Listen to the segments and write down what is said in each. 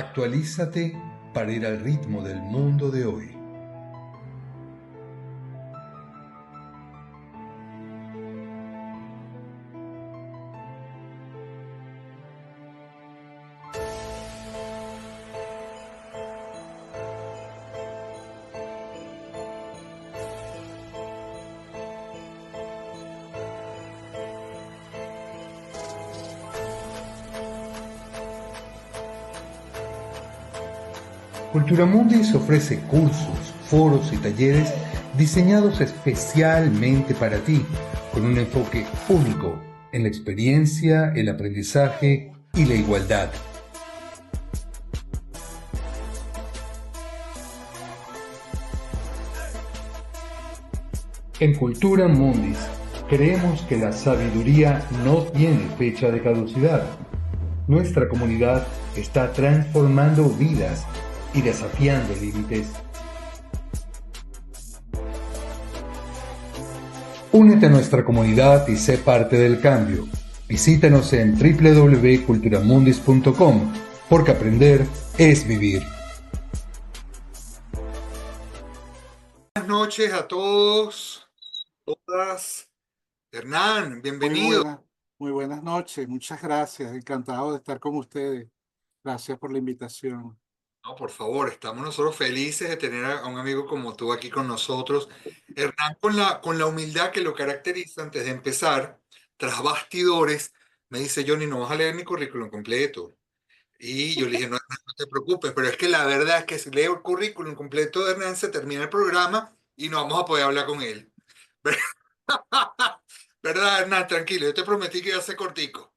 Actualízate para ir al ritmo del mundo de hoy. Cultura Mundis ofrece cursos, foros y talleres diseñados especialmente para ti, con un enfoque único en la experiencia, el aprendizaje y la igualdad. En Cultura Mundis creemos que la sabiduría no tiene fecha de caducidad. Nuestra comunidad está transformando vidas y desafiando límites. Únete a nuestra comunidad y sé parte del cambio. Visítanos en www.culturamundis.com, porque aprender es vivir. Buenas noches a todos, todas. Hernán, Muy bienvenido. buenas, muy buenas noches. Muchas gracias. Encantado de estar con ustedes. Gracias por la invitación. No, por favor, estamos nosotros felices de tener a un amigo como tú aquí con nosotros. Hernán, con la humildad que lo caracteriza, antes de empezar, tras bastidores, me dice: Johnny, no vas a leer mi currículum completo. Y yo le dije: no, Hernán, no te preocupes, pero es que la verdad es que si leo el currículum completo de Hernán, se termina el programa y no vamos a poder hablar con él. ¿Verdad, Hernán? Tranquilo, yo te prometí que iba a ser cortico.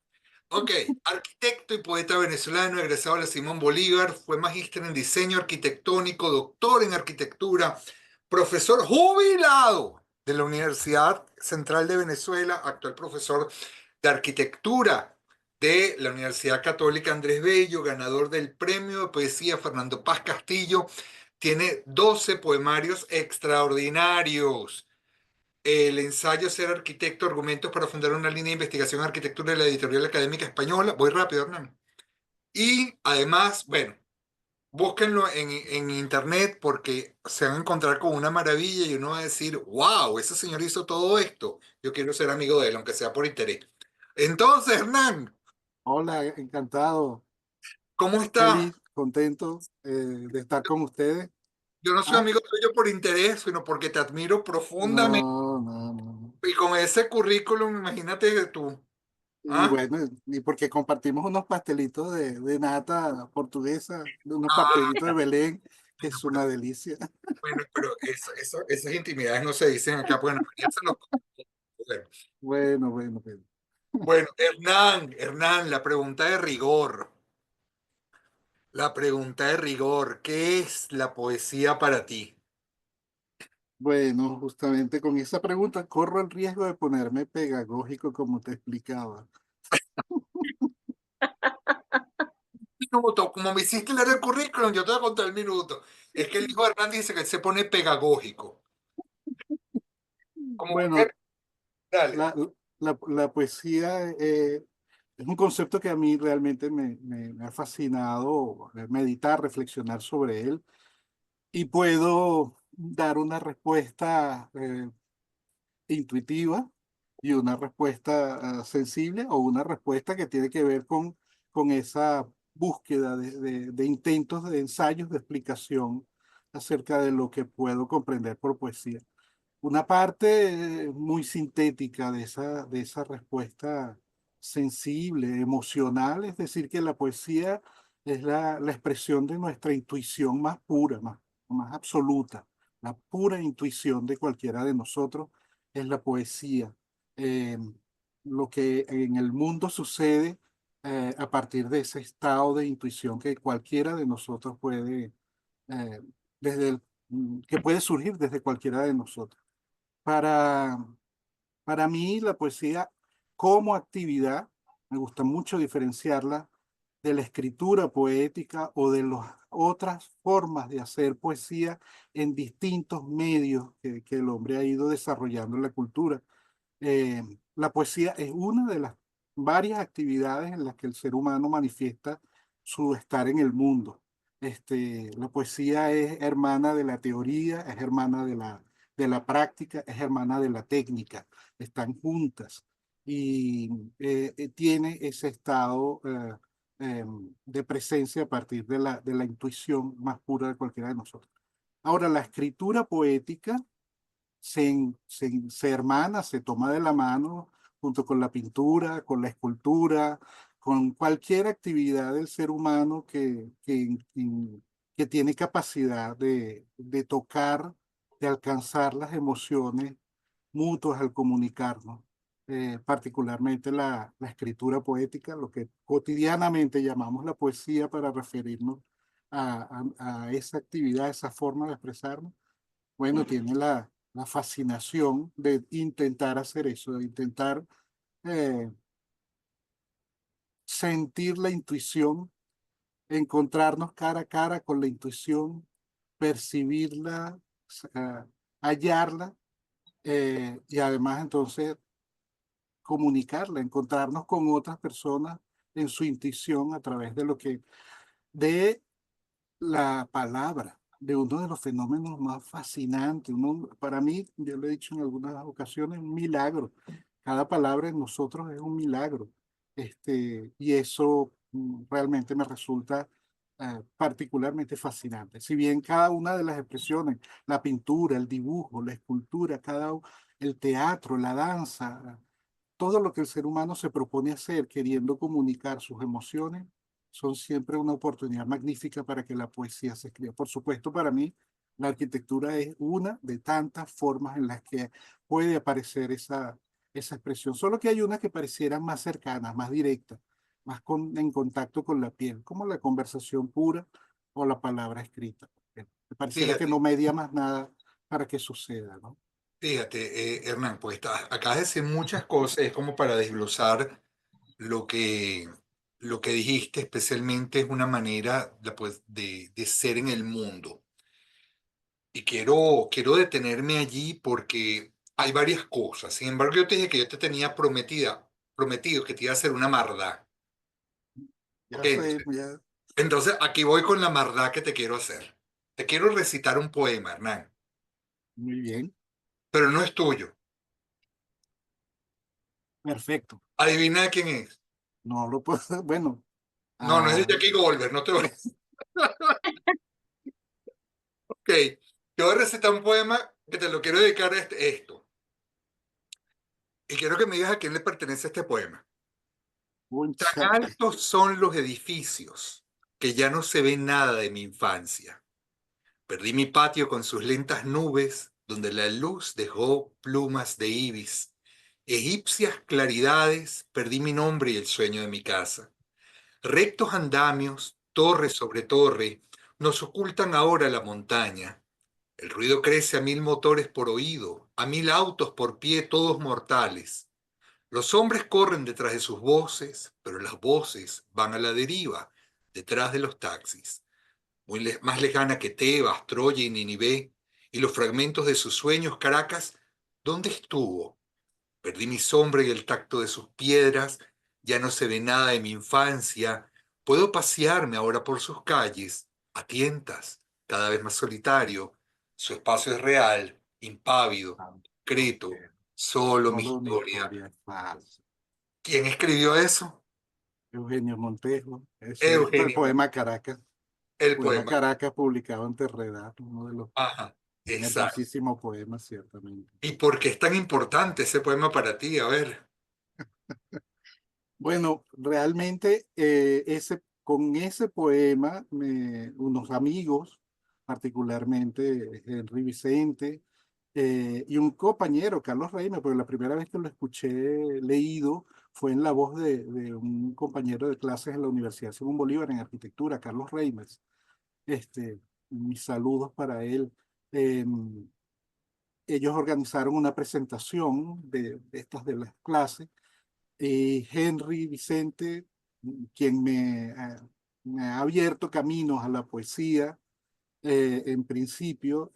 Ok, arquitecto y poeta venezolano, egresado de la Simón Bolívar, fue magíster en diseño arquitectónico, doctor en arquitectura, profesor jubilado de la Universidad Central de Venezuela, actual profesor de arquitectura de la Universidad Católica Andrés Bello, ganador del Premio de Poesía Fernando Paz Castillo. Tiene 12 poemarios extraordinarios. El ensayo Ser arquitecto, argumentos para fundar una línea de investigación en arquitectura de la Editorial Académica Española. Voy rápido, Hernán. Y además, bueno, búsquenlo en internet, porque se van a encontrar con una maravilla y uno va a decir: wow, ese señor hizo todo esto. Yo quiero ser amigo de él, aunque sea por interés. Entonces, Hernán, Hola, encantado, ¿cómo estás? feliz, contento de estar con ustedes. Yo no soy Ah, amigo tuyo por interés, sino porque te admiro profundamente. no, no, no. Y con ese currículum, imagínate tú. Y ¿Ah? bueno, y porque compartimos unos pastelitos de nata portuguesa, unos Ah, pastelitos de Belén, que bueno, es una delicia. pero esas intimidades no se dicen acá, bueno, ya se los... Bueno, Bueno, bueno, bueno. bueno, Hernán, la pregunta de rigor, ¿qué es la poesía para ti? Bueno, justamente con esa pregunta corro el riesgo de ponerme pedagógico, como te explicaba. Minuto, como me hiciste leer el currículum, yo te voy a contar el minuto. Es que el hijo de Hernán dice que él se pone pedagógico. Como Bueno, mujer, dale. la, la poesía es un concepto que a mí realmente me ha fascinado meditar, reflexionar sobre él y puedo dar una respuesta intuitiva y una respuesta sensible o una respuesta que tiene que ver con esa búsqueda de intentos, de ensayos, de explicación acerca de lo que puedo comprender por poesía. Una parte muy sintética de esa respuesta sensible, emocional, es decir, que la poesía es la expresión de nuestra intuición más pura, más absoluta. La pura intuición de cualquiera de nosotros es la poesía. Eh, lo que en el mundo sucede a partir de ese estado de intuición que cualquiera de nosotros puede, eh, que puede surgir desde cualquiera de nosotros. Para, para mí, la poesía como actividad, me gusta mucho diferenciarla de la escritura poética o de las otras formas de hacer poesía en distintos medios que el hombre ha ido desarrollando en la cultura. La poesía es una de las varias actividades en las que el ser humano manifiesta su estar en el mundo. La poesía es hermana de la teoría, es hermana de la práctica, es hermana de la técnica, están juntas y tiene ese estado de presencia a partir de la intuición más pura de cualquiera de nosotros. Ahora, la escritura poética se hermana, se toma de la mano junto con la pintura, con la escultura, con cualquier actividad del ser humano que tiene capacidad de tocar, de alcanzar las emociones mutuas al comunicarnos. Particularmente la escritura poética, lo que cotidianamente llamamos la poesía para referirnos a esa actividad, esa forma de expresarnos, bueno, tiene la fascinación de intentar hacer eso, de intentar eh, sentir la intuición, encontrarnos cara a cara con la intuición, percibirla, eh, hallarla y además entonces comunicarla, encontrarnos con otras personas en su intuición a través de lo que, de la palabra, de uno de los fenómenos más fascinantes. Para mí, yo lo he dicho en algunas ocasiones, un milagro. Cada palabra en nosotros es un milagro. Y eso realmente me resulta particularmente fascinante. Si bien cada una de las expresiones, la pintura, el dibujo, la escultura, el teatro, la danza, todo lo que el ser humano se propone hacer queriendo comunicar sus emociones, son siempre una oportunidad magnífica para que la poesía se escriba. Por supuesto, para mí, la arquitectura es una de tantas formas en las que puede aparecer esa expresión. Solo que hay unas que parecieran más cercanas, más directas, en contacto con la piel, como la conversación pura o la palabra escrita. Me pareciera que Fíjate, no media más nada para que suceda, ¿no? fíjate, Hernán, pues acabas de decir muchas cosas, es como para desglosar lo que, lo que dijiste, especialmente es una manera pues, de ser en el mundo. Y quiero detenerme allí porque hay varias cosas. Sin embargo, yo te dije que yo te tenía prometido que te iba a hacer una mardá. Ok, Ya sé, ya, entonces aquí voy con la mardá que te quiero hacer. Te quiero recitar un poema, Hernán, muy bien, pero no es tuyo. perfecto. Adivina de quién es. No lo puedo, bueno, No, no es de ah, Jackie Goldberg, no te voy. Ok, te voy a recitar un poema que te lo quiero dedicar a esto. Y quiero que me digas a quién le pertenece este poema. pucha, Tan altos son los edificios que ya no se ve nada de mi infancia. Perdí mi patio con sus lentas nubes, donde la luz dejó plumas de ibis. Egipcias claridades, perdí mi nombre y el sueño de mi casa. Rectos andamios, torre sobre torre, nos ocultan ahora la montaña. El ruido crece a 1000 motores por oído, a 1000 autos por pie, todos mortales. Los hombres corren detrás de sus voces, pero las voces van a la deriva, detrás de los taxis. Más lejana que Tebas, Troya y Ninive, y los fragmentos de sus sueños, Caracas, ¿dónde estuvo? Perdí mi sombra y el tacto de sus piedras, ya no se ve nada de mi infancia, puedo pasearme ahora por sus calles, a tientas, cada vez más solitario, su espacio es real, impávido, no concreto, sé, solo mi solo mi historia. historia es falsa. ¿Quién escribió eso? Eugenio Montejo, ese es el Eugenio, el poema poema. Caracas publicado en Terredad, uno de los Ajá, exacto. hermosísimos poemas, ciertamente. ¿Y por qué es tan importante ese poema para ti? A ver. Bueno, realmente con ese poema, unos amigos, particularmente Henry Vicente, y un compañero, Carlos Reina, porque la primera vez que lo escuché leído fue en la voz de un compañero de clases en la Universidad Simón Bolívar en arquitectura, Carlos Reimers. Mis saludos para él. Ellos organizaron una presentación de estas de las clases y Henry Vicente, quien me ha abierto caminos a la poesía, en principio,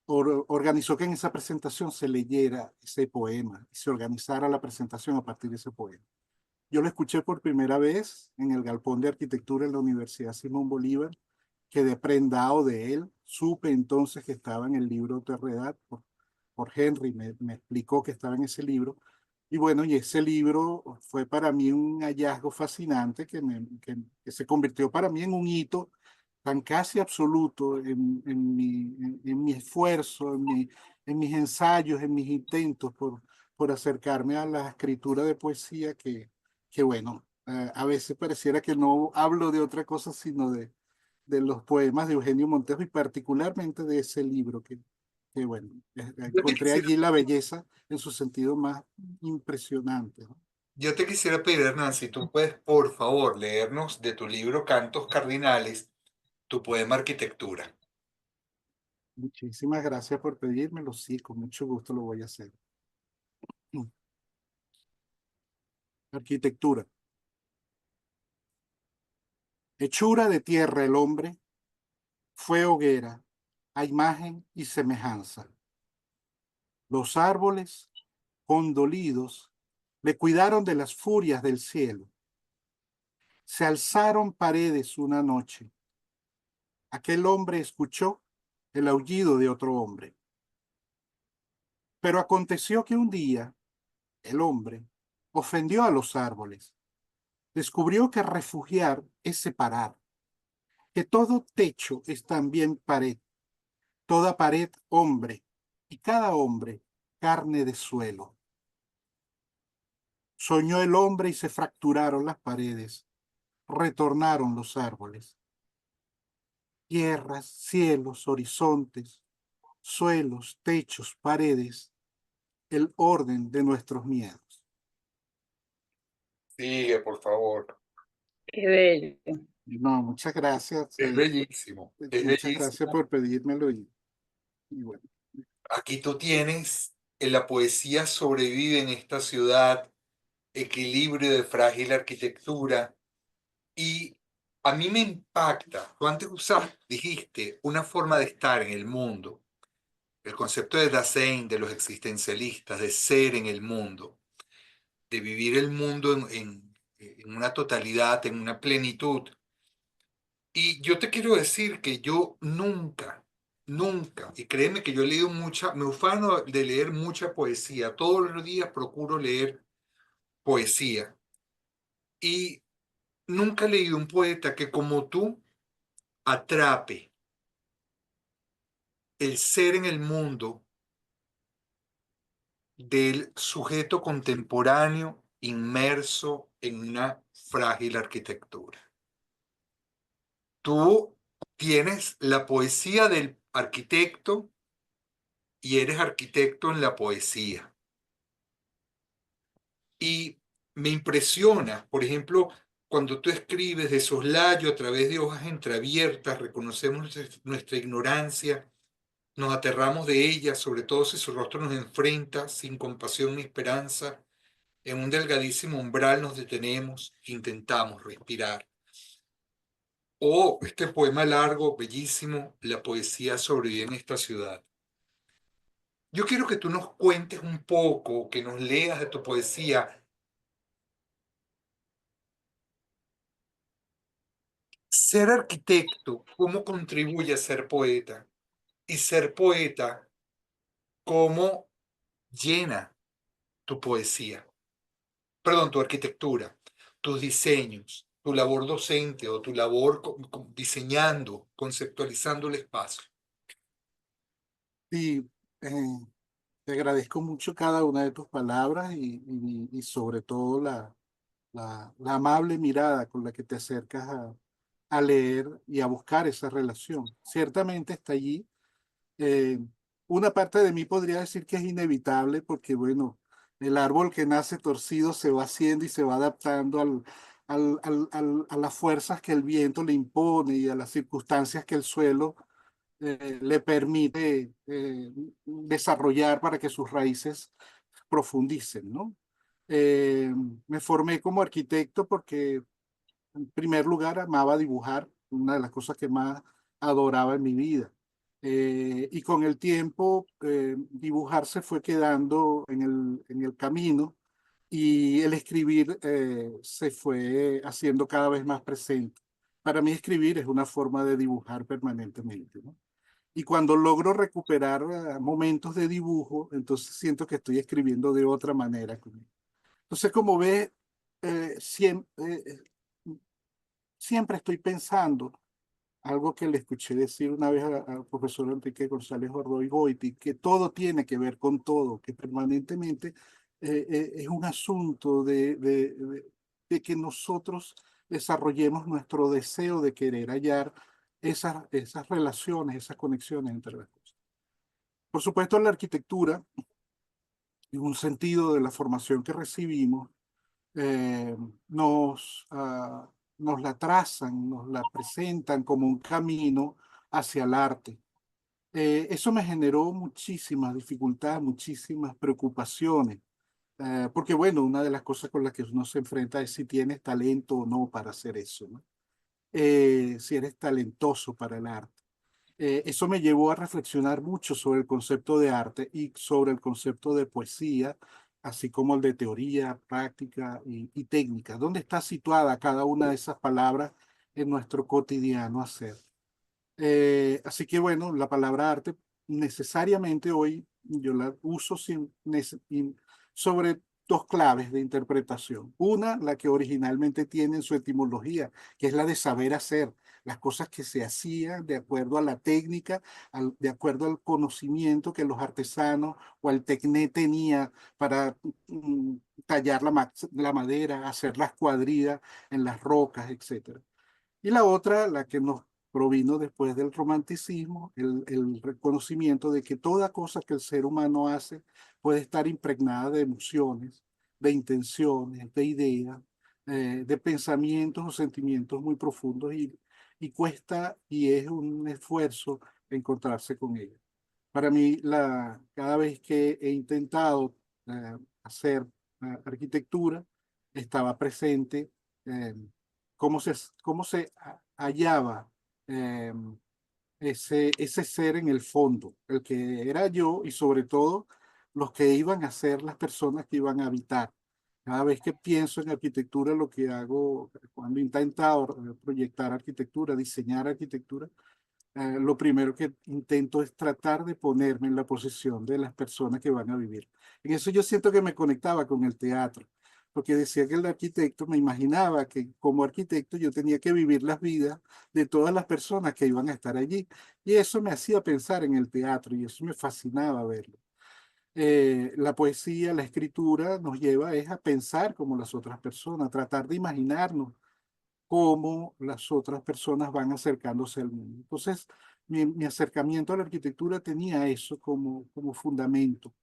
organizó que en esa presentación se leyera ese poema y se organizara la presentación a partir de ese poema. Yo lo escuché por primera vez en el Galpón de Arquitectura en la Universidad Simón Bolívar, quedé prendado de él, supe entonces que estaba en el libro Terredad por Henry, me explicó que estaba en ese libro. Y bueno, y ese libro fue para mí un hallazgo fascinante que se convirtió para mí en un hito tan casi absoluto en mi esfuerzo, en mis ensayos, en mis intentos por acercarme a la escritura de poesía que bueno, a veces pareciera que no hablo de otra cosa sino de los poemas de Eugenio Montejo y particularmente de ese libro que bueno, Yo te encontré quisiera, allí la belleza en su sentido más impresionante, ¿no? yo te quisiera pedir, Hernán, si tú puedes, por favor, leernos de tu libro Cantos Cardinales, tu poema Arquitectura. Muchísimas gracias por pedírmelo, sí, con mucho gusto lo voy a hacer. Arquitectura. Hechura de tierra el hombre, fue hoguera, a imagen y semejanza. Los árboles, condolidos, le cuidaron de las furias del cielo. Se alzaron paredes una noche. Aquel hombre escuchó el aullido de otro hombre. Pero aconteció que un día el hombre ofendió a los árboles. Descubrió que refugiar es separar, que todo techo es también pared, toda pared hombre, y cada hombre carne de suelo. Soñó el hombre y se fracturaron las paredes, retornaron los árboles. Tierras, cielos, horizontes, suelos, techos, paredes, el orden de nuestros miedos. Sigue, por favor. Qué bello. No, muchas gracias. Es Muchas gracias bellísimo. por pedírmelo y bueno. Aquí tú tienes, la poesía sobrevive en esta ciudad, equilibrio de frágil arquitectura, y a mí me impacta, tú antes dijiste, una forma de estar en el mundo, el concepto de Dasein, de los existencialistas, de ser en el mundo, de vivir el mundo en una totalidad, en una plenitud. Y yo te quiero decir que yo nunca, nunca, y créeme que yo he leído mucha, me ufano de leer mucha poesía, todos los días procuro leer poesía, y nunca he leído un poeta que como tú atrape el ser en el mundo del sujeto contemporáneo inmerso en una frágil arquitectura. Tú tienes la poesía del arquitecto y eres arquitecto en la poesía. Y me impresiona, por ejemplo, cuando tú escribes de soslayo a través de hojas entreabiertas, reconocemos nuestra ignorancia, nos aterramos de ella, sobre todo si su rostro nos enfrenta sin compasión ni esperanza. En un delgadísimo umbral nos detenemos, intentamos respirar. O este poema largo, bellísimo, La poesía sobrevive en esta ciudad. Yo quiero que tú nos cuentes un poco, que nos leas de tu poesía. Ser arquitecto, ¿cómo contribuye a ser poeta? Y ser poeta, ¿cómo llena tu poesía? Perdón, tu arquitectura, tus diseños, tu labor docente o tu labor diseñando, conceptualizando el espacio. Y te agradezco mucho cada una de tus palabras y sobre todo la amable mirada con la que te acercas a leer y a buscar esa relación. Ciertamente está allí. Eh, una parte de mí podría decir que es inevitable porque, bueno, el árbol que nace torcido se va haciendo y se va adaptando a las fuerzas que el viento le impone y a las circunstancias que el suelo le permite desarrollar para que sus raíces profundicen, ¿no? Eh, Me formé como arquitecto porque, en primer lugar, amaba dibujar, una de las cosas que más adoraba en mi vida. Y con el tiempo, dibujar se fue quedando en el camino y el escribir se fue haciendo cada vez más presente. Para mí escribir es una forma de dibujar permanentemente, ¿no? Y cuando logro recuperar momentos de dibujo, entonces siento que estoy escribiendo de otra manera. Entonces, como ves, siempre estoy pensando algo que le escuché decir una vez al profesor Enrique González Ordoy Goiti, que todo tiene que ver con todo, que permanentemente es un asunto de que nosotros desarrollemos nuestro deseo de querer hallar esas relaciones, esas conexiones entre las cosas. Por supuesto, la arquitectura, en un sentido de la formación que recibimos, eh, nos la trazan, nos la presentan como un camino hacia el arte. Eso me generó muchísimas dificultades, muchísimas preocupaciones, porque bueno, una de las cosas con las que uno se enfrenta es si tienes talento o no para hacer eso, ¿no? Si eres talentoso para el arte. Eso me llevó a reflexionar mucho sobre el concepto de arte y sobre el concepto de poesía, así como el de teoría, práctica y técnica. ¿Dónde está situada cada una de esas palabras en nuestro cotidiano hacer? Así que bueno, la palabra arte necesariamente hoy yo la uso sobre dos claves de interpretación. Una, la que originalmente tiene en su etimología, que es la de saber hacer las cosas que se hacían de acuerdo a la técnica, de acuerdo al conocimiento que los artesanos o el tecné tenía para tallar la madera, hacer las cuadrillas en las rocas, etcétera. Y la otra, la que nos provino después del romanticismo, el reconocimiento de que toda cosa que el ser humano hace puede estar impregnada de emociones, de intenciones, de ideas, de pensamientos o sentimientos muy profundos y cuesta y es un esfuerzo encontrarse con ella. Para mí, cada vez que he intentado hacer arquitectura, estaba presente eh, cómo se hallaba eh, ese ser en el fondo, el que era yo y sobre todo los que iban a ser las personas que iban a habitar. Cada vez que pienso en arquitectura, lo que hago cuando he intentado proyectar arquitectura, diseñar arquitectura, lo primero que intento es tratar de ponerme en la posición de las personas que van a vivir. En eso yo siento que me conectaba con el teatro, porque decía que el arquitecto, me imaginaba que como arquitecto yo tenía que vivir las vidas de todas las personas que iban a estar allí. Y eso me hacía pensar en el teatro y eso me fascinaba verlo. La poesía, la escritura nos lleva es a pensar como las otras personas, a tratar de imaginarnos cómo las otras personas van acercándose al mundo. Entonces, mi acercamiento a la arquitectura tenía eso como fundamento.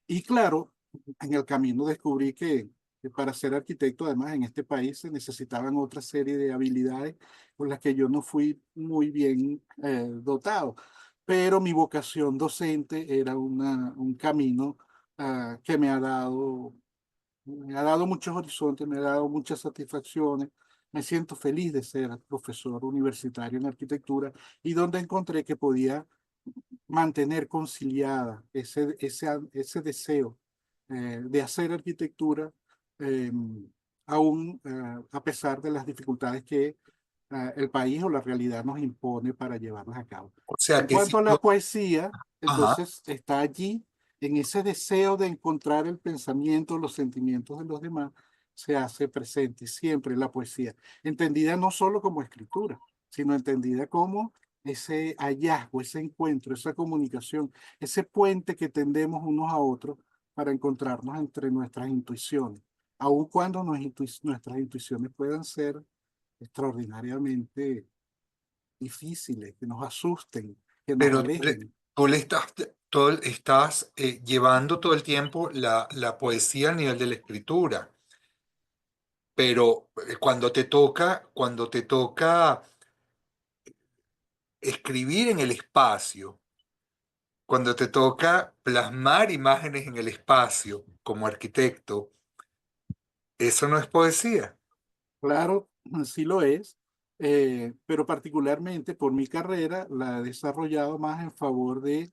Y claro, en el camino descubrí que para ser arquitecto, además en este país, se necesitaban otra serie de habilidades con las que yo no fui muy bien dotado. Pero mi vocación docente era un camino que me ha dado muchos horizontes, me ha dado muchas satisfacciones. Me siento feliz de ser profesor universitario en arquitectura y donde encontré que podía mantener conciliada ese deseo de hacer arquitectura, eh, aún a pesar de las dificultades que el país o la realidad nos impone para llevarlas a cabo. O sea En que cuanto si a la yo, poesía, ajá, entonces está allí, en ese deseo de encontrar el pensamiento, los sentimientos de los demás, se hace presente siempre la poesía, entendida no solo como escritura, sino entendida como ese hallazgo, ese encuentro, esa comunicación, ese puente que tendemos unos a otros para encontrarnos entre nuestras intuiciones, aun cuando nuestras intuiciones puedan ser extraordinariamente difíciles, que nos asusten, que nos pero alejen. tú le estás, estás llevando todo el tiempo la poesía al nivel de la escritura, pero cuando te toca escribir en el espacio, cuando te toca plasmar imágenes en el espacio como arquitecto, eso no es poesía. Claro, sí lo es, pero particularmente por mi carrera la he desarrollado más en favor de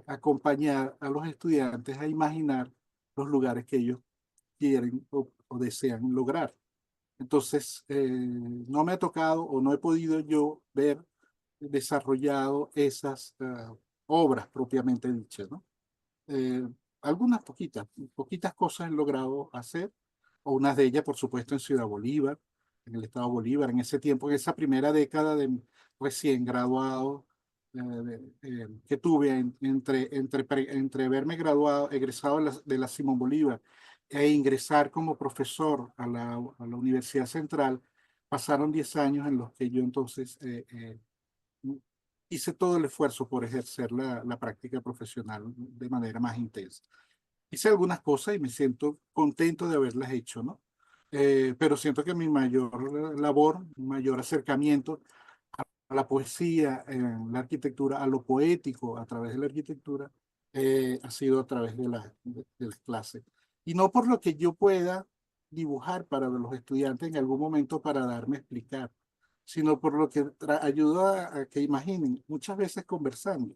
acompañar a los estudiantes a imaginar los lugares que ellos quieren o desean lograr. Entonces, no me ha tocado o no he podido yo ver desarrollado esas obras propiamente dichas, ¿no? Eh, algunas poquitas cosas he logrado hacer, o unas de ellas, por supuesto, en Ciudad Bolívar, en el estado Bolívar, en ese tiempo, en esa primera década de recién graduado que tuve entre haberme graduado, egresado de la Simón Bolívar e ingresar como profesor a la Universidad Central, pasaron 10 años en los que yo entonces hice todo el esfuerzo por ejercer la práctica profesional de manera más intensa. Hice algunas cosas y me siento contento de haberlas hecho, ¿no? Pero siento que mi mayor labor, mi mayor acercamiento a la poesía, en la arquitectura, a lo poético a través de la arquitectura, ha sido a través de las clases. Y no por lo que yo pueda dibujar para los estudiantes en algún momento para darme a explicar, sino por lo que ayuda a que imaginen, muchas veces conversando,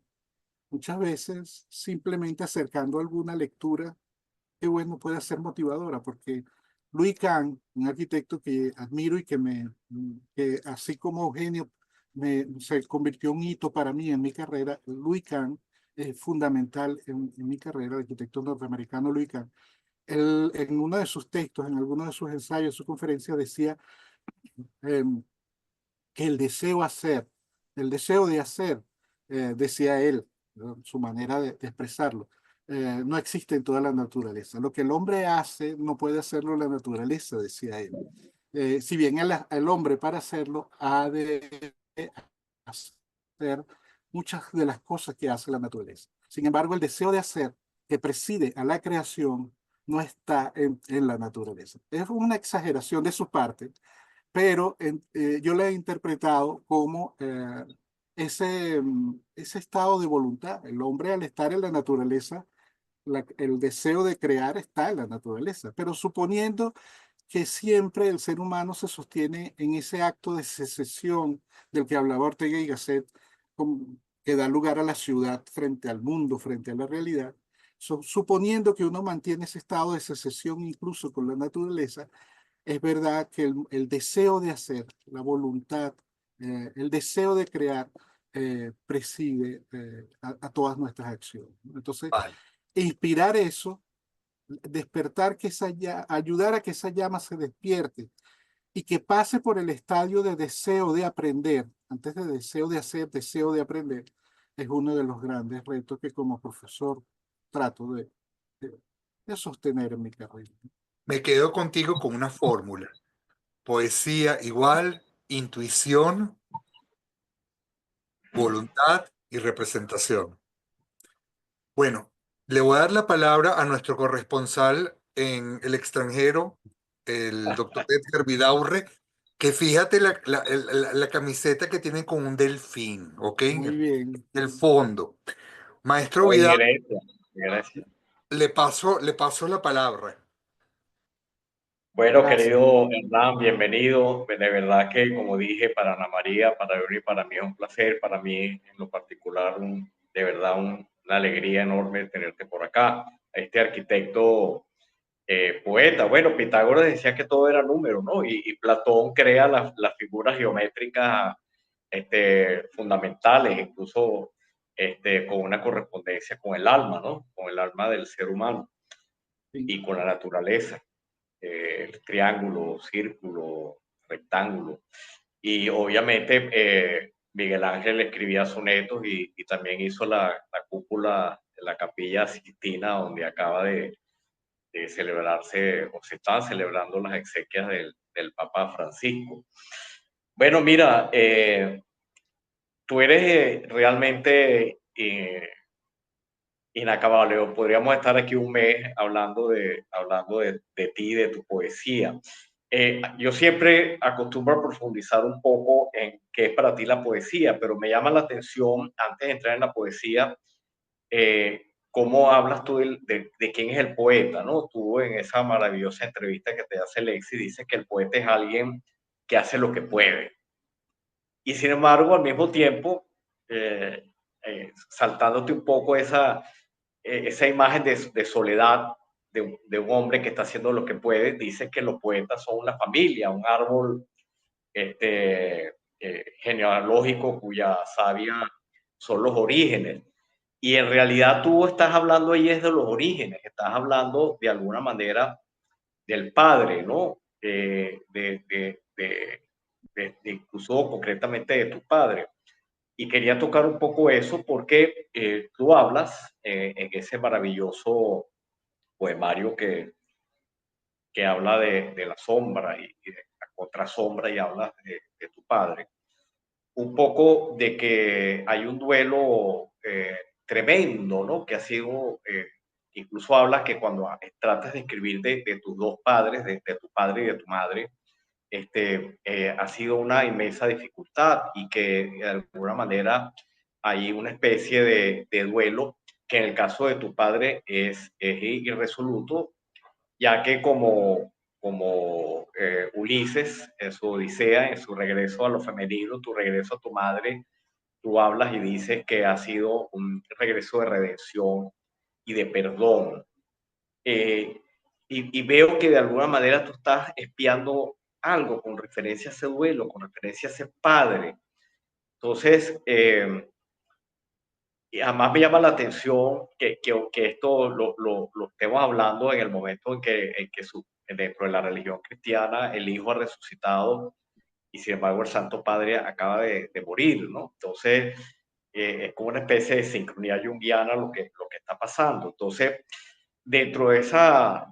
muchas veces simplemente acercando alguna lectura que bueno puede ser motivadora, porque Louis Kahn, un arquitecto que admiro y que así como Eugenio se convirtió en un hito para mí en mi carrera, Louis Kahn es fundamental en mi carrera, el arquitecto norteamericano Louis Kahn. Él, en uno de sus textos, en alguno de sus ensayos, su conferencia, decía que el deseo de hacer, decía él, ¿no? Su manera de expresarlo, no existe en toda la naturaleza. Lo que el hombre hace no puede hacerlo la naturaleza, decía él. Si bien el hombre para hacerlo ha de hacer muchas de las cosas que hace la naturaleza. Sin embargo, el deseo de hacer que preside a la creación no está en la naturaleza. Es una exageración de su parte, pero yo la he interpretado como ese estado de voluntad. El hombre al estar en la naturaleza, el deseo de crear está en la naturaleza, pero suponiendo que siempre el ser humano se sostiene en ese acto de secesión del que hablaba Ortega y Gasset, que da lugar a la ciudad frente al mundo, frente a la realidad, suponiendo que uno mantiene ese estado de secesión incluso con la naturaleza, es verdad que el deseo de hacer, la voluntad, el deseo de crear, preside a todas nuestras acciones, ¿no? Entonces, Vale. inspirar eso, despertar ayudar a que esa llama se despierte y que pase por el estadio de deseo de aprender, antes de deseo de hacer, deseo de aprender, es uno de los grandes retos que como profesor trato de, de sostener en mi carrera. Me quedo contigo con una fórmula. Poesía igual, intuición, voluntad y representación. Bueno, le voy a dar la palabra a nuestro corresponsal en el extranjero, el doctor Edgar Vidaurre, que fíjate la camiseta que tiene con un delfín, ¿ok? Muy bien. El fondo. Maestro Oye, Vidal, gracias, gracias. le paso la palabra. Bueno, Gracias. querido Hernán, bienvenido. De verdad que, como dije, para Ana María, para Yuri, para mí es un placer, para mí en lo particular, de verdad una alegría enorme tenerte por acá. Este arquitecto, poeta, bueno, Pitágoras decía que todo era número, ¿no? Y Platón crea las figuras geométricas fundamentales, incluso con una correspondencia con el alma, ¿no? Con el alma del ser humano Sí. y con la naturaleza. El triángulo, círculo, rectángulo. Y obviamente Miguel Ángel escribía sonetos y también hizo la cúpula de la Capilla Sixtina, donde acaba de celebrarse o se están celebrando las exequias del Papa Francisco. Bueno, mira, tú eres realmente inacabable. Podríamos estar aquí un mes hablando de ti, de tu poesía. Yo siempre acostumbro a profundizar un poco en qué es para ti la poesía, pero me llama la atención, antes de entrar en la poesía, cómo hablas tú de quién es el poeta, ¿no? Tú en esa maravillosa entrevista que te hace Lexi dices que el poeta es alguien que hace lo que puede. Y sin embargo, al mismo tiempo, saltándote un poco esa imagen de soledad, de un hombre que está haciendo lo que puede. Dice que los poetas son una familia, un árbol genealógico cuya savia son los orígenes. Y en realidad tú estás hablando ahí es de los orígenes, estás hablando de alguna manera del padre, ¿no? Incluso concretamente de tu padre. Y quería tocar un poco eso porque tú hablas en ese maravilloso poemario que habla de la sombra y de la contrasombra y hablas de tu padre, un poco de que hay un duelo tremendo, ¿no? Que ha sido, incluso hablas que cuando tratas de escribir de tus dos padres, de tu padre y de tu madre, ha sido una inmensa dificultad y que de alguna manera hay una especie de duelo que en el caso de tu padre es irresoluto, ya que como Ulises en su Odisea, en su regreso a lo femenino, tu regreso a tu madre, tú hablas y dices que ha sido un regreso de redención y de perdón. Eh, y veo que de alguna manera tú estás espiando algo con referencia a ese duelo, con referencia a ese padre. Entonces, y además me llama la atención que esto lo estemos hablando en el momento en que dentro de la religión cristiana el Hijo ha resucitado y sin embargo el Santo Padre acaba de morir, ¿no? Entonces, es como una especie de sincronía junguiana lo que está pasando. Entonces, dentro de esas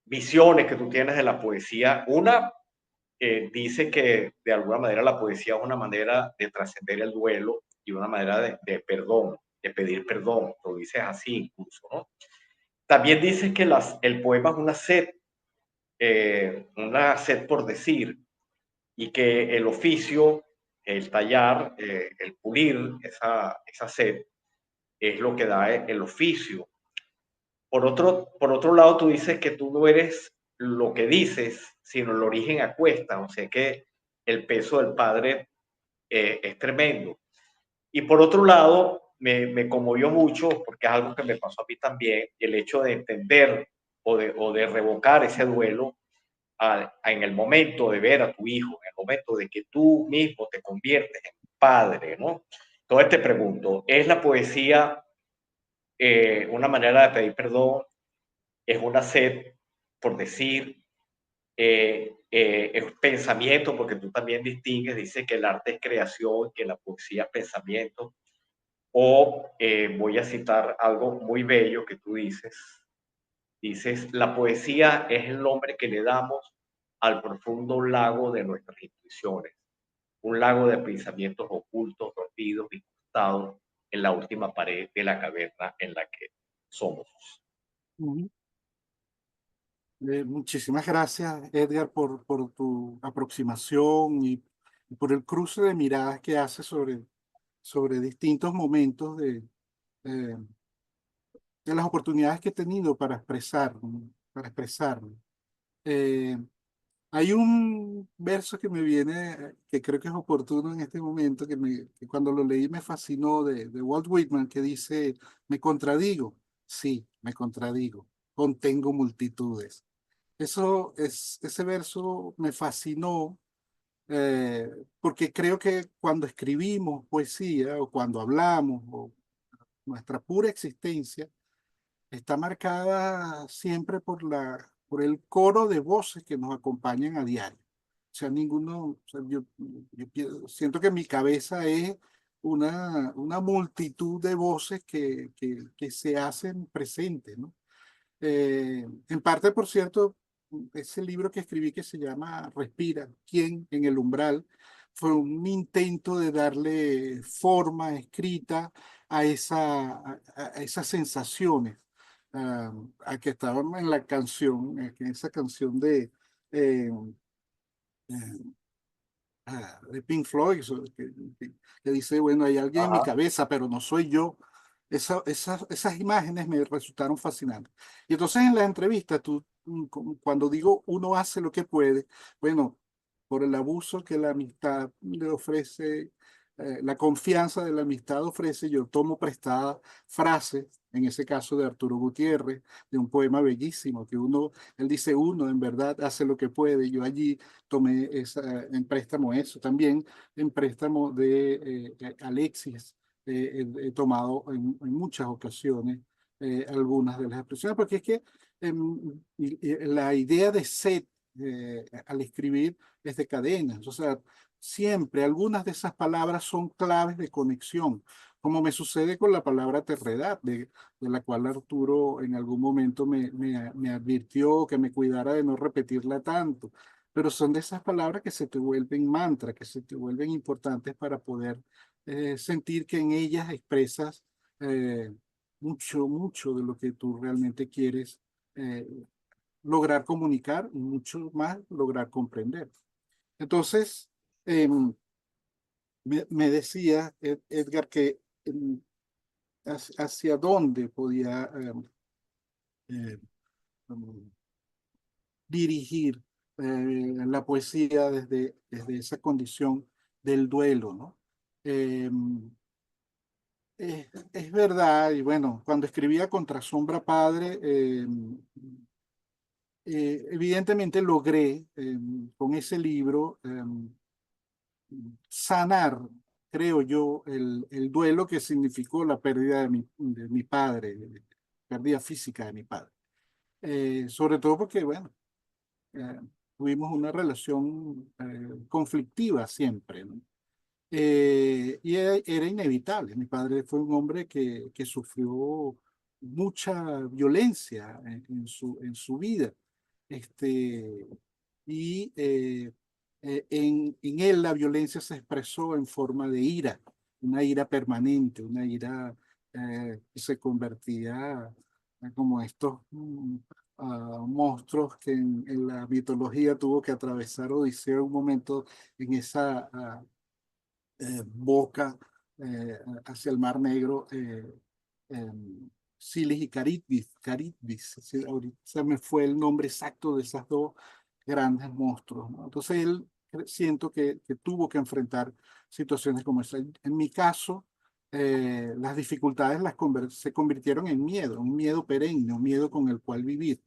visiones que tú tienes de la poesía, una dice que de alguna manera la poesía es una manera de trascender el duelo y una manera de perdón, de pedir perdón, lo dices así incluso, ¿no? También dices que el poema es una sed por decir, y que el oficio, el tallar, el pulir esa sed, es lo que da el oficio. Por otro lado, tú dices que tú no eres lo que dices, sino el origen a cuesta, o sea que el peso del padre es tremendo. Y por otro lado, me conmovió mucho, porque es algo que me pasó a mí también, el hecho de entender o de revocar ese duelo en el momento de ver a tu hijo, en el momento de que tú mismo te conviertes en padre, ¿no? Entonces te pregunto, ¿es la poesía una manera de pedir perdón? ¿Es una sed por decir? Es pensamiento, porque tú también distingues, dice que el arte es creación, que la poesía es pensamiento. O voy a citar algo muy bello que tú dices, la poesía es el nombre que le damos al profundo lago de nuestras intuiciones, un lago de pensamientos ocultos, dormidos, incrustados en la última pared de la caverna en la que somos. Muchísimas gracias, Edgar, por tu aproximación y por el cruce de miradas que haces sobre distintos momentos eh, de las oportunidades que he tenido para expresarme. Eh, Hay un verso que me viene, que creo que es oportuno en este momento, que cuando lo leí me fascinó, de Walt Whitman, que dice: me contradigo, sí, me contradigo, contengo multitudes. Ese verso me fascinó, porque creo que cuando escribimos poesía o cuando hablamos, o nuestra pura existencia está marcada siempre por el coro de voces que nos acompañan a diario. O sea, o sea, siento que mi cabeza es una multitud de voces que se hacen presentes, ¿no? En parte, por cierto, ese libro que escribí que se llama Respira, ¿quién en el umbral? Fue un intento de darle forma escrita a esas sensaciones, a que estaban en la canción, en esa canción eh, eh, de Pink Floyd, que dice, bueno, hay alguien en mi Ajá. cabeza, pero no soy yo. Esas imágenes me resultaron fascinantes. Y entonces en la entrevista, cuando digo uno hace lo que puede, bueno, por el abuso que la amistad le ofrece la confianza de la amistad ofrece, yo tomo prestada frases, en ese caso de Arturo Gutiérrez, de un poema bellísimo, que él dice, uno en verdad hace lo que puede. Yo allí tomé en préstamo eso. También en préstamo de Alexis, he tomado en muchas ocasiones algunas de las expresiones, porque es que la idea de set al escribir es de cadenas, o sea, siempre algunas de esas palabras son claves de conexión, como me sucede con la palabra terredad, de la cual Arturo en algún momento me advirtió que me cuidara de no repetirla tanto, pero son de esas palabras que se te vuelven mantra, que se te vuelven importantes para poder sentir que en ellas expresas mucho, mucho de lo que tú realmente quieres eh, lograr comunicar y mucho más lograr comprender. Entonces, em, me decía Edgar que hacia dónde podía eh, em, dirigir la poesía desde esa condición del duelo, ¿no? Es verdad, y bueno, cuando escribía Contra Sombra Padre, evidentemente logré con ese libro sanar, creo yo, el duelo que significó la pérdida de mi padre, pérdida física de mi padre. Sobre todo porque, bueno, eh, tuvimos una relación conflictiva siempre, ¿no? Y era inevitable. Mi padre fue un hombre que sufrió mucha violencia en su vida. Este, y en él la violencia se expresó en forma de ira, una ira permanente, una ira que se convertía como estos monstruos que en la mitología tuvo que atravesar Odiseo en un momento en esa boca hacia el Mar Negro, Silis y Caribdis. Ahorita se me fue el nombre exacto de esas dos grandes monstruos, ¿no? Entonces él siento que tuvo que enfrentar situaciones como esa. En mi caso, las dificultades se convirtieron en miedo, un miedo perenne, un miedo con el cual vivir.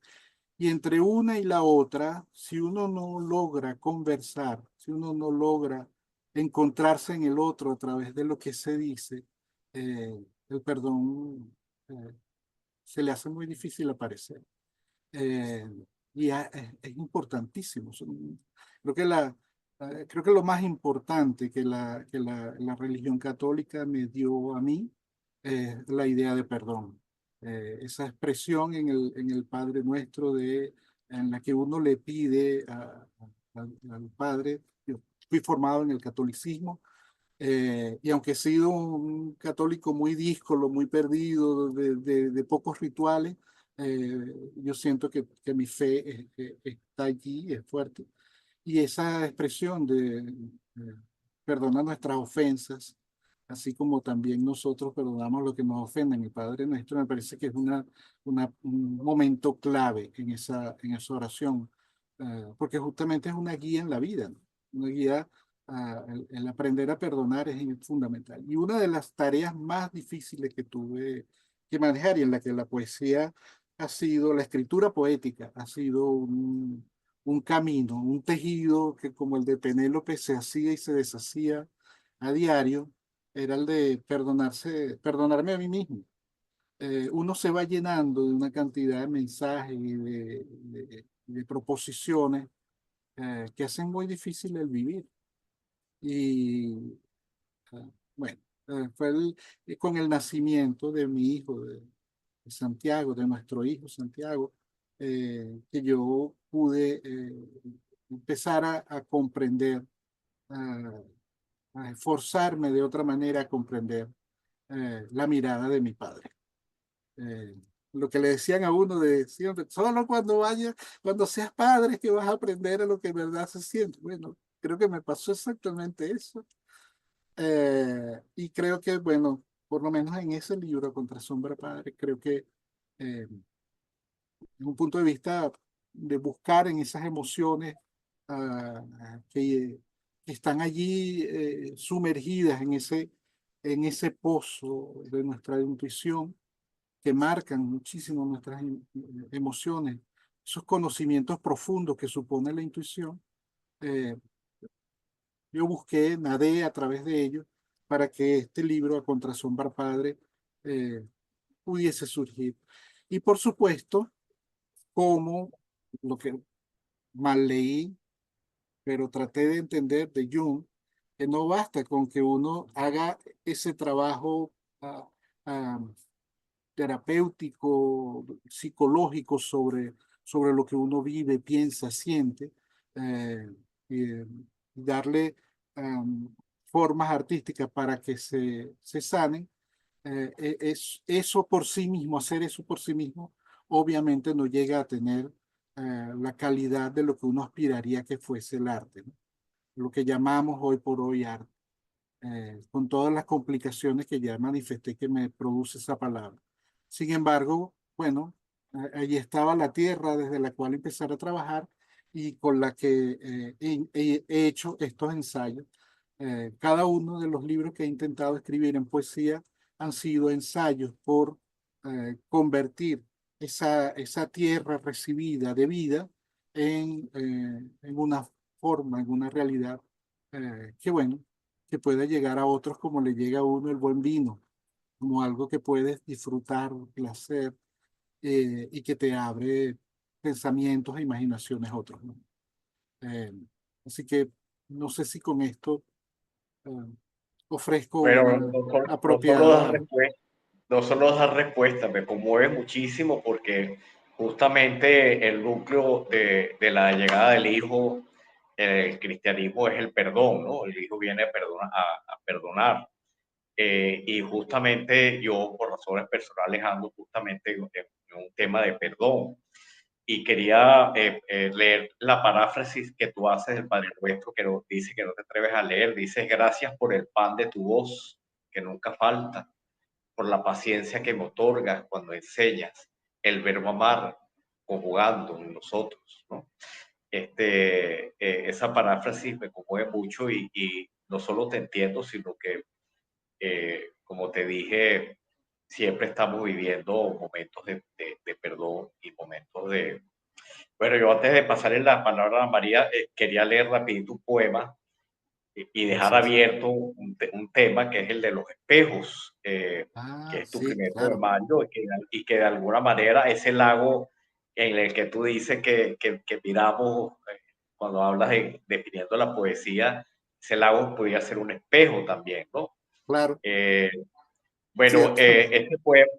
Y entre una y la otra, si uno no logra conversar, si uno no logra encontrarse en el otro a través de lo que se dice, el perdón se le hace muy difícil aparecer. Eh, es importantísimo. Creo que lo más importante que la religión católica me dio a mí es la idea de perdón. Esa expresión en el Padre Nuestro en la que uno le pide al Padre. Yo fui formado en el catolicismo y aunque he sido un católico muy díscolo, muy perdido, de pocos rituales, yo siento que mi fe está allí, es fuerte. Y esa expresión de perdona nuestras ofensas, así como también nosotros perdonamos lo que nos ofenden, el Padre Nuestro, me parece que es un momento clave en esa oración, porque justamente es una guía en la vida, ¿no? Una guía, el aprender a perdonar es fundamental. Y una de las tareas más difíciles que tuve que manejar y en la que la poesía ha sido, la escritura poética, ha sido un camino, un tejido que como el de Penélope se hacía y se deshacía a diario, era el de perdonarme a mí mismo. Uno se va llenando de una cantidad de mensajes y de proposiciones que hacen muy difícil el vivir. Y bueno, con el nacimiento de mi hijo, de Santiago, de nuestro hijo Santiago, que yo pude empezar a comprender, a, a esforzarme de otra manera a comprender la mirada de mi padre. Eh, lo que le decían a uno de siempre, solo cuando seas padre es que vas a aprender a lo que en verdad se siente. Bueno, creo que me pasó exactamente eso. Y creo que, bueno, por lo menos en ese libro, Contra Sombra Padre, creo que desde un punto de vista de buscar en esas emociones ah, que están allí sumergidas en ese pozo de nuestra intuición, que marcan muchísimo nuestras emociones, esos conocimientos profundos que supone la intuición. Yo busqué, nadé a través de ellos para que este libro, A Contrasombra Padre, pudiese surgir. Y por supuesto, como lo que mal leí, pero traté de entender de Jung, que no basta con que uno haga ese trabajo ah, ah, terapéutico, psicológico sobre lo que uno vive, piensa, siente, eh, y darle formas artísticas para que se sanen. Eso por sí mismo, hacer eso por sí mismo, obviamente no llega a tener la calidad de lo que uno aspiraría que fuese el arte, ¿no? Lo que llamamos hoy por hoy arte, con todas las complicaciones que ya manifesté que me produce esa palabra. Sin embargo, bueno, allí estaba la tierra desde la cual empezar a trabajar y con la que he hecho estos ensayos. Cada uno de los libros que he intentado escribir en poesía han sido ensayos por convertir esa tierra recibida de vida en una forma, en una realidad que bueno, que pueda llegar a otros como le llega a uno el buen vino, como algo que puedes disfrutar, placer, y que te abre pensamientos e imaginaciones otros, ¿no? Eh, Así que no sé si con esto eh, ofrezco Bueno, una no solo das apropiada. respuesta, no solo das respuesta, me conmueve muchísimo porque justamente el núcleo de la llegada del Hijo en el cristianismo es el perdón, ¿no? El Hijo viene a perdonar. Y justamente yo, por razones personales, ando justamente en un tema de perdón. Y quería leer la paráfrasis que tú haces del Padre Nuestro, que dice que no te atreves a leer. Dice: gracias por el pan de tu voz, que nunca falta, por la paciencia que me otorgas cuando enseñas el verbo amar, conjugando en nosotros, ¿no? Esa paráfrasis me conmueve mucho y no solo te entiendo, sino que, como te dije, siempre estamos viviendo momentos de perdón y momentos de... Bueno, yo antes de pasarle la palabra a María, quería leer rapidito un poema y dejar Gracias. abierto un tema que es el de los espejos, que es tu Sí, primer claro. poemario y que de alguna manera ese lago en el que tú dices que miramos cuando hablas definiendo la poesía, ese lago podría ser un espejo también, ¿no? Claro, Eh, bueno, ciertamente.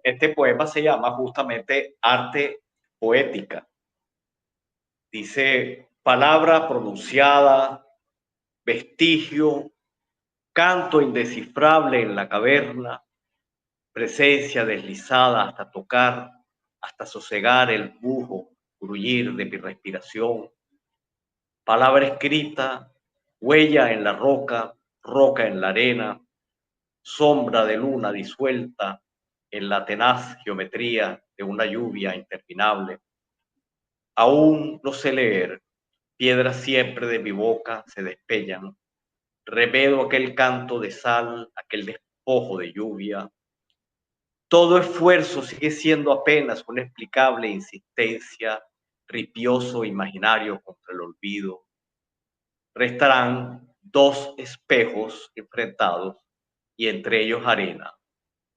este poema se llama justamente Arte Poética. Dice: palabra pronunciada, vestigio, canto indescifrable en la caverna, presencia deslizada hasta tocar, hasta sosegar el bujo, grullir de mi respiración, palabra escrita, huella en la roca, roca en la arena, sombra de luna disuelta en la tenaz geometría de una lluvia interminable. Aún no sé leer, piedras siempre de mi boca se despeñan, remedo aquel canto de sal, aquel despojo de lluvia. Todo esfuerzo sigue siendo apenas una explicable insistencia, ripioso imaginario contra el olvido. Restarán dos espejos enfrentados y entre ellos arena,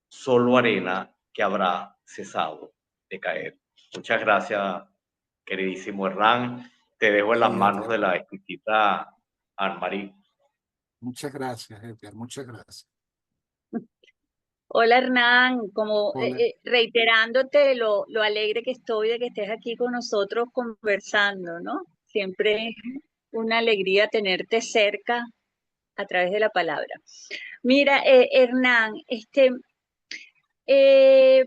solo arena que habrá cesado de caer. Muchas gracias, queridísimo Hernán. Te dejo en las Sí, manos Edgar. de la exquisita Anne-Marie. Muchas gracias, Edgar. Muchas gracias. Hola Hernán, como Hola. reiterándote lo alegre que estoy de que estés aquí con nosotros conversando, ¿no? Siempre es una alegría tenerte cerca a través de la palabra. Mira, Hernán, eh,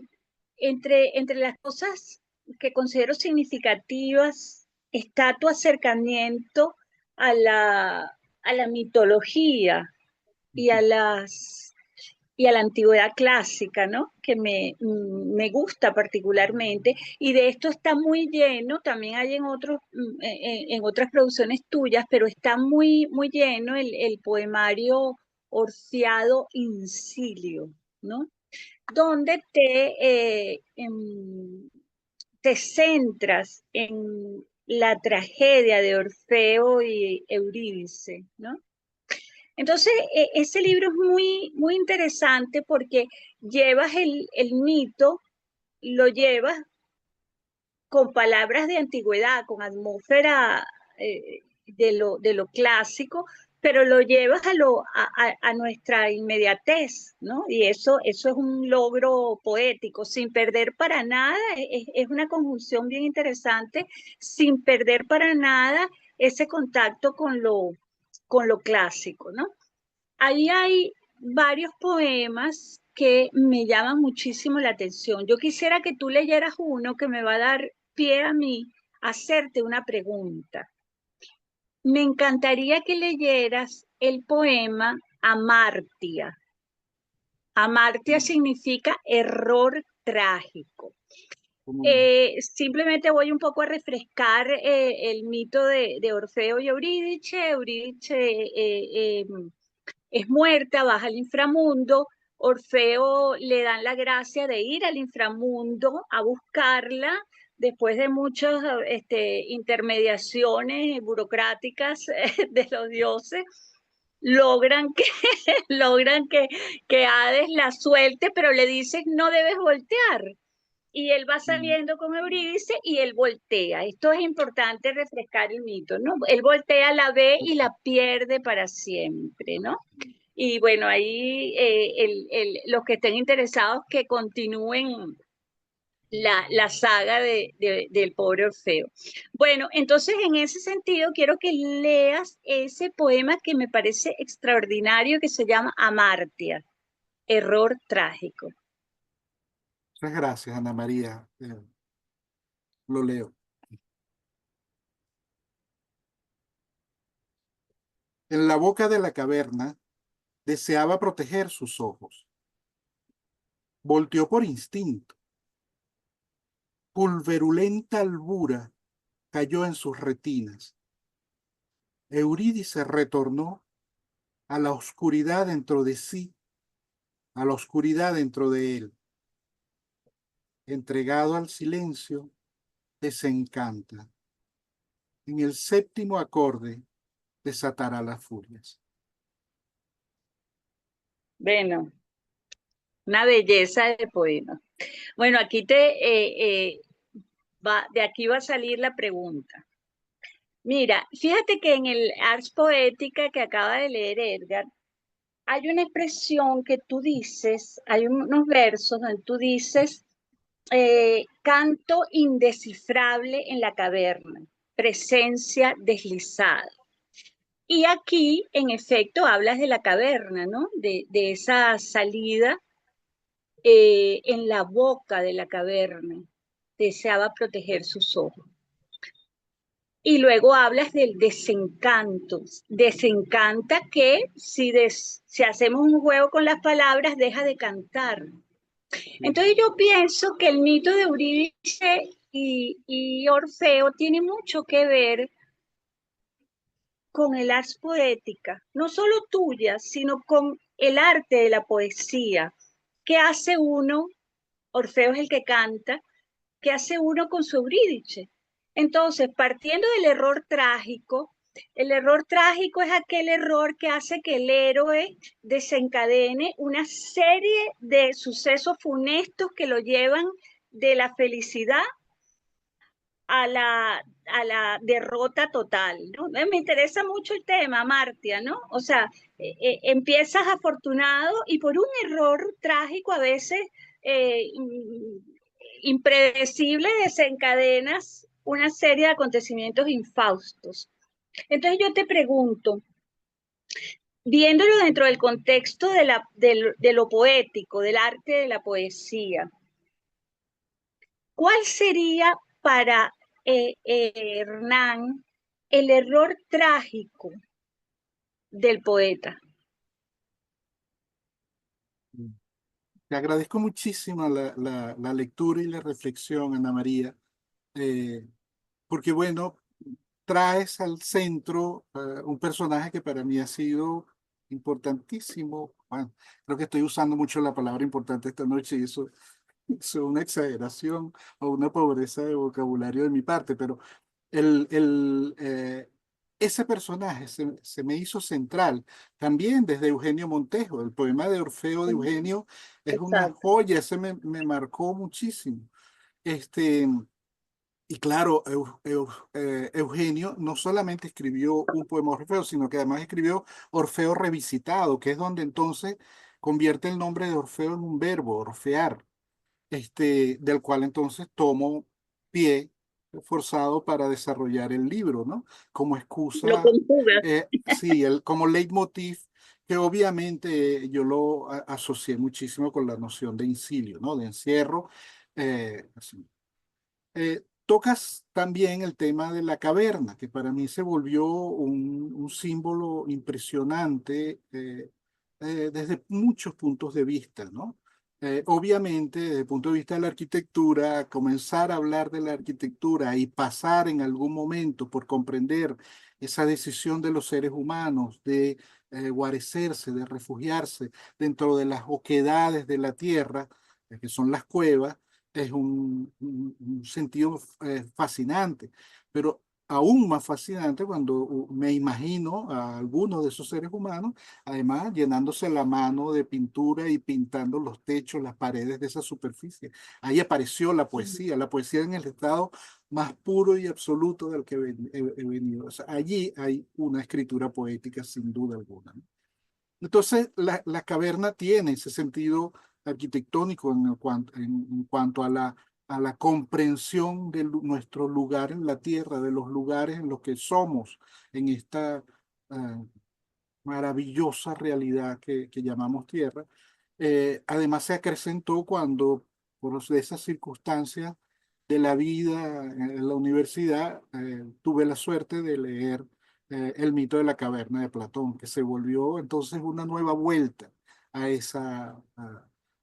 entre las cosas que considero significativas está tu acercamiento a la mitología y a las y a la antigüedad clásica, ¿no? Que me gusta particularmente, y de esto está muy lleno, también hay en otros, en otras producciones tuyas, pero está muy, muy lleno el poemario Orfiado Incilio, ¿no? Donde te centras en la tragedia de Orfeo y Eurídice, ¿no? Entonces, ese libro es muy, muy interesante porque llevas el mito, lo llevas con palabras de antigüedad, con atmósfera de lo clásico, pero lo llevas a nuestra inmediatez, ¿no? Y eso es un logro poético, sin perder para nada, es una conjunción bien interesante, sin perder para nada ese contacto con lo clásico, ¿no? Ahí hay varios poemas que me llaman muchísimo la atención. Yo quisiera que tú leyeras uno que me va a dar pie a mí a hacerte una pregunta. Me encantaría que leyeras el poema Amartya. Amartya significa error trágico. Simplemente voy un poco a refrescar el mito de Orfeo y Eurídice. Eurídice es muerta, baja al inframundo. Orfeo le dan la gracia de ir al inframundo a buscarla después de muchas intermediaciones burocráticas de los dioses. Logran que, logran que Hades la suelte, pero le dicen no debes voltear. Y él va saliendo con Eurídice y él voltea. Esto es importante refrescar el mito, ¿no? Él voltea, la ve y la pierde para siempre, ¿no? Y bueno, ahí los que estén interesados que continúen la saga del pobre Orfeo. Bueno, entonces en ese sentido quiero que leas ese poema que me parece extraordinario que se llama Amartya, error trágico. Muchas gracias, Ana María. Lo leo. En la boca de la caverna deseaba proteger sus ojos. Volteó por instinto. Pulverulenta albura cayó en sus retinas. Eurídice retornó a la oscuridad dentro de sí, a la oscuridad dentro de él. Entregado al silencio, desencanta. En el séptimo acorde desatará las furias. Bueno, una belleza de poema. Bueno, aquí de aquí va a salir la pregunta. Mira, fíjate que en el Ars Poética que acaba de leer Edgar, hay una expresión que tú dices, hay unos versos donde tú dices, canto indescifrable en la caverna, presencia deslizada. Y aquí, en efecto, hablas de la caverna, ¿no? De esa salida en la boca de la caverna. Deseaba proteger sus ojos. Y luego hablas del desencanto. Desencanta que si hacemos un juego con las palabras, deja de cantar. Entonces yo pienso que el mito de Eurídice y Orfeo tiene mucho que ver con el ars poética, no solo tuya, sino con el arte de la poesía. ¿Qué hace uno? Orfeo es el que canta. ¿Qué hace uno con su Eurídice? Entonces, partiendo del error trágico, el error trágico es aquel error que hace que el héroe desencadene una serie de sucesos funestos que lo llevan de la felicidad a la derrota total, ¿no? Me interesa mucho el tema, Amartya, ¿no? O sea, empiezas afortunado y por un error trágico a veces impredecible desencadenas una serie de acontecimientos infaustos. Entonces yo te pregunto, viéndolo dentro del contexto de lo poético, del arte de la poesía, ¿cuál sería para Hernán el error trágico del poeta? Te agradezco muchísimo la lectura y la reflexión, Ana María, porque bueno, traes al centro un personaje que para mí ha sido importantísimo. Bueno, creo que estoy usando mucho la palabra importante esta noche y eso es una exageración o una pobreza de vocabulario de mi parte, pero el, el, eh, ese personaje se me hizo central también desde Eugenio Montejo. El poema de Orfeo de Eugenio es una Exacto. joya, ese me marcó muchísimo. Este, y claro, Eugenio no solamente escribió un poema Orfeo, sino que además escribió Orfeo revisitado, que es donde entonces convierte el nombre de Orfeo en un verbo, orfear, del cual entonces tomo pie forzado para desarrollar el libro, ¿no? Como Lo excusa, conjugas. sí, como leitmotiv, que obviamente yo lo asocié muchísimo con la noción de incilio, ¿no? De encierro. Así. Tocas también el tema de la caverna, que para mí se volvió un símbolo impresionante desde muchos puntos de vista, ¿no? Obviamente, desde el punto de vista de la arquitectura, comenzar a hablar de la arquitectura y pasar en algún momento por comprender esa decisión de los seres humanos de guarecerse, de refugiarse dentro de las oquedades de la tierra, que son las cuevas, es un sentido fascinante, pero aún más fascinante cuando me imagino a algunos de esos seres humanos, además llenándose la mano de pintura y pintando los techos, las paredes de esa superficie. Ahí apareció la poesía en el estado más puro y absoluto del que he venido. O sea, allí hay una escritura poética sin duda alguna, ¿no? Entonces, la caverna tiene ese sentido arquitectónico en cuanto a la comprensión de nuestro lugar en la tierra, de los lugares en los que somos, en esta maravillosa realidad que llamamos tierra. Además, se acrecentó cuando, de esas circunstancias de la vida en la universidad, tuve la suerte de leer El mito de la caverna de Platón, que se volvió entonces una nueva vuelta a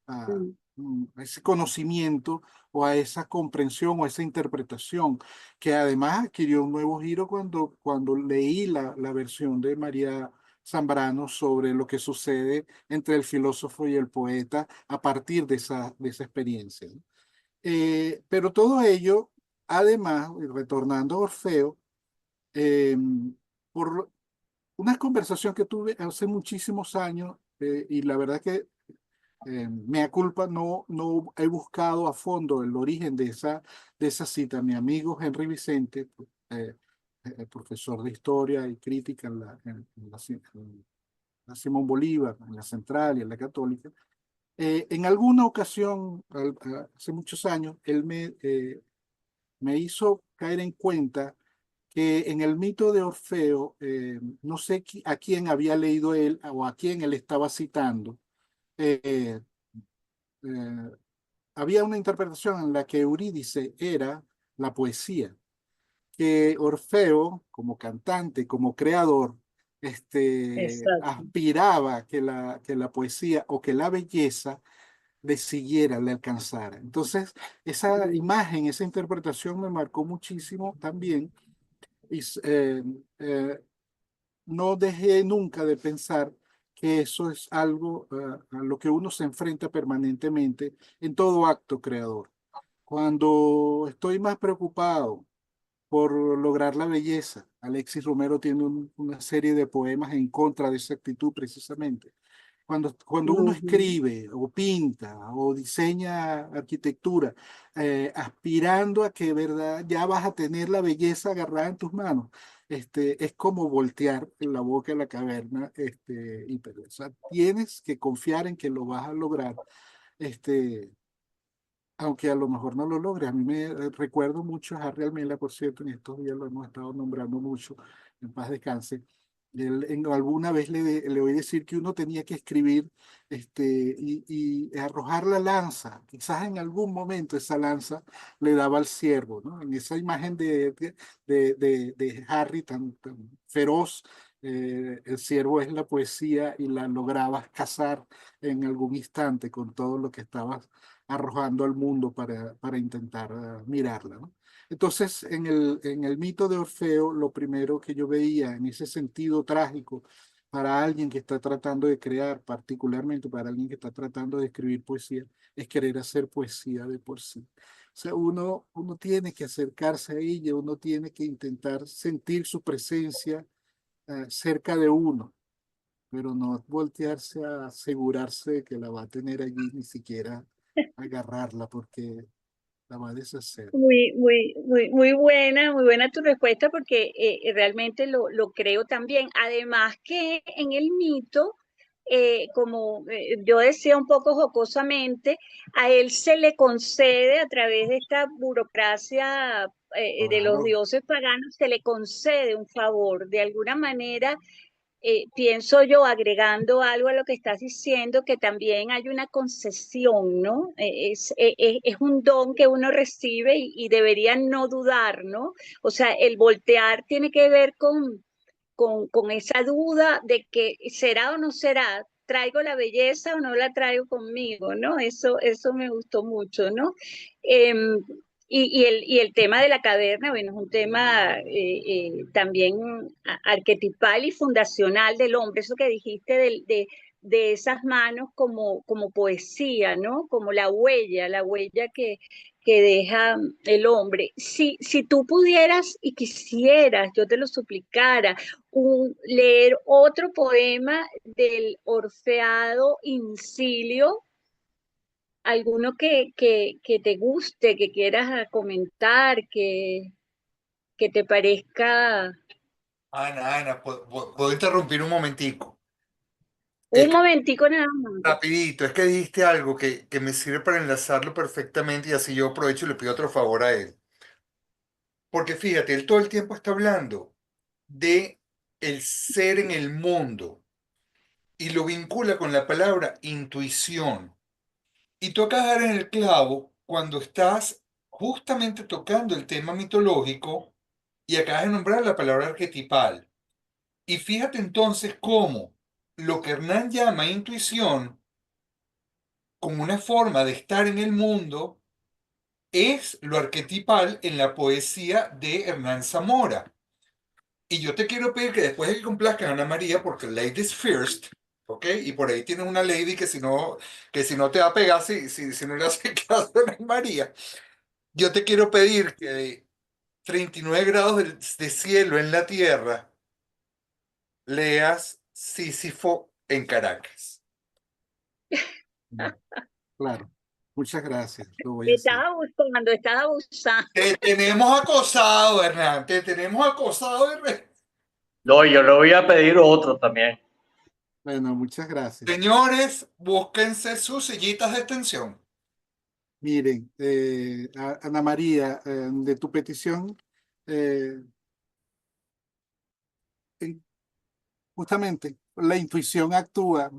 a- Mm. a ese conocimiento o a esa comprensión o a esa interpretación, que además adquirió un nuevo giro cuando leí la versión de María Zambrano sobre lo que sucede entre el filósofo y el poeta a partir de esa experiencia, ¿no? Pero todo ello, además, y retornando a Orfeo, eh, por una conversación que tuve hace muchísimos años, y la verdad que mea culpa, no he buscado a fondo el origen de esa cita. Mi amigo Henry Vicente, eh, profesor de historia y crítica en la Simón Bolívar, en la Central y en la Católica, en alguna ocasión, hace muchos años, él me hizo caer en cuenta que en el mito de Orfeo, no sé a quién había leído él o a quién él estaba citando, eh, eh, había una interpretación en la que Eurídice era la poesía, que Orfeo, como cantante, como creador, Exacto. aspiraba que la poesía o que la belleza le siguiera, le alcanzara. Entonces, esa Mm. imagen, esa interpretación me marcó muchísimo también y eh, no dejé nunca de pensar que eso es algo a lo que uno se enfrenta permanentemente en todo acto creador. Cuando estoy más preocupado por lograr la belleza, Alexis Romero tiene una serie de poemas en contra de esa actitud precisamente. Cuando uno Ujú. escribe o pinta o diseña arquitectura, aspirando a que, ¿verdad? Ya vas a tener la belleza agarrada en tus manos, es como voltear en la boca de la caverna, o sea, tienes que confiar en que lo vas a lograr, este, aunque a lo mejor no lo logre. A mí me recuerdo mucho a Harry Almela, por cierto, en estos días lo hemos estado nombrando mucho, en paz descanse. Él, alguna vez le oí decir que uno tenía que escribir y arrojar la lanza. Quizás en algún momento esa lanza le daba al ciervo, ¿no? En esa imagen de Harry tan feroz el ciervo es la poesía y la lograbas cazar en algún instante con todo lo que estabas arrojando al mundo para intentar mirarla, ¿no? Entonces, en el mito de Orfeo, lo primero que yo veía en ese sentido trágico para alguien que está tratando de crear, particularmente para alguien que está tratando de escribir poesía, es querer hacer poesía de por sí. O sea, uno tiene que acercarse a ella, uno tiene que intentar sentir su presencia cerca de uno, pero no voltearse a asegurarse de que la va a tener allí, ni siquiera agarrarla porque la va a deshacer. Muy buena tu respuesta porque realmente lo creo también. Además que en el mito, como yo decía un poco jocosamente, a él se le concede a través de esta burocracia de los Claro, dioses paganos, se le concede un favor. De alguna manera pienso yo, agregando algo a lo que estás diciendo, que también hay una concesión, ¿no? Es un don que uno recibe y debería no dudar, ¿no? O sea, el voltear tiene que ver con esa duda de que será o no será, traigo la belleza o no la traigo conmigo, ¿no? Eso me gustó mucho, ¿no? Eh, y el tema de la caverna, bueno, es un tema también arquetipal y fundacional del hombre, eso que dijiste de esas manos como poesía, ¿no? Como la huella que deja el hombre. Si tú pudieras y quisieras, yo te lo suplicara, leer otro poema del Orfeado Incilio, alguno que te guste, que quieras comentar, que te parezca. Ana, ¿puedo interrumpir un momentico? Un Es que, momentico nada más. rapidito, es que dijiste algo que me sirve para enlazarlo perfectamente y así yo aprovecho y le pido otro favor a él. Porque fíjate, él todo el tiempo está hablando de el ser en el mundo y lo vincula con la palabra intuición. Y tú acabas de dar en el clavo cuando estás justamente tocando el tema mitológico y acabas de nombrar la palabra arquetipal. Y fíjate entonces cómo lo que Hernán llama intuición, como una forma de estar en el mundo, es lo arquetipal en la poesía de Hernán Zamora. Y yo te quiero pedir que después de que complazcas a Ana María, porque ladies first, ¿ok? Y por ahí tienes una lady que si no te va a pegar si no le hace caso a Ana María. Yo te quiero pedir que de 39 grados de cielo en la Tierra leas Sísifo en Caracas. claro. Muchas gracias, lo voy a hacer. Estás abusando, estás abusando. Te tenemos acosado, Hernán, te tenemos acosado. No, yo le voy a pedir otro también. Bueno, muchas gracias. Señores, búsquense sus sillitas de extensión. Miren, Ana María, de tu petición, eh, en- justamente la intuición actúa.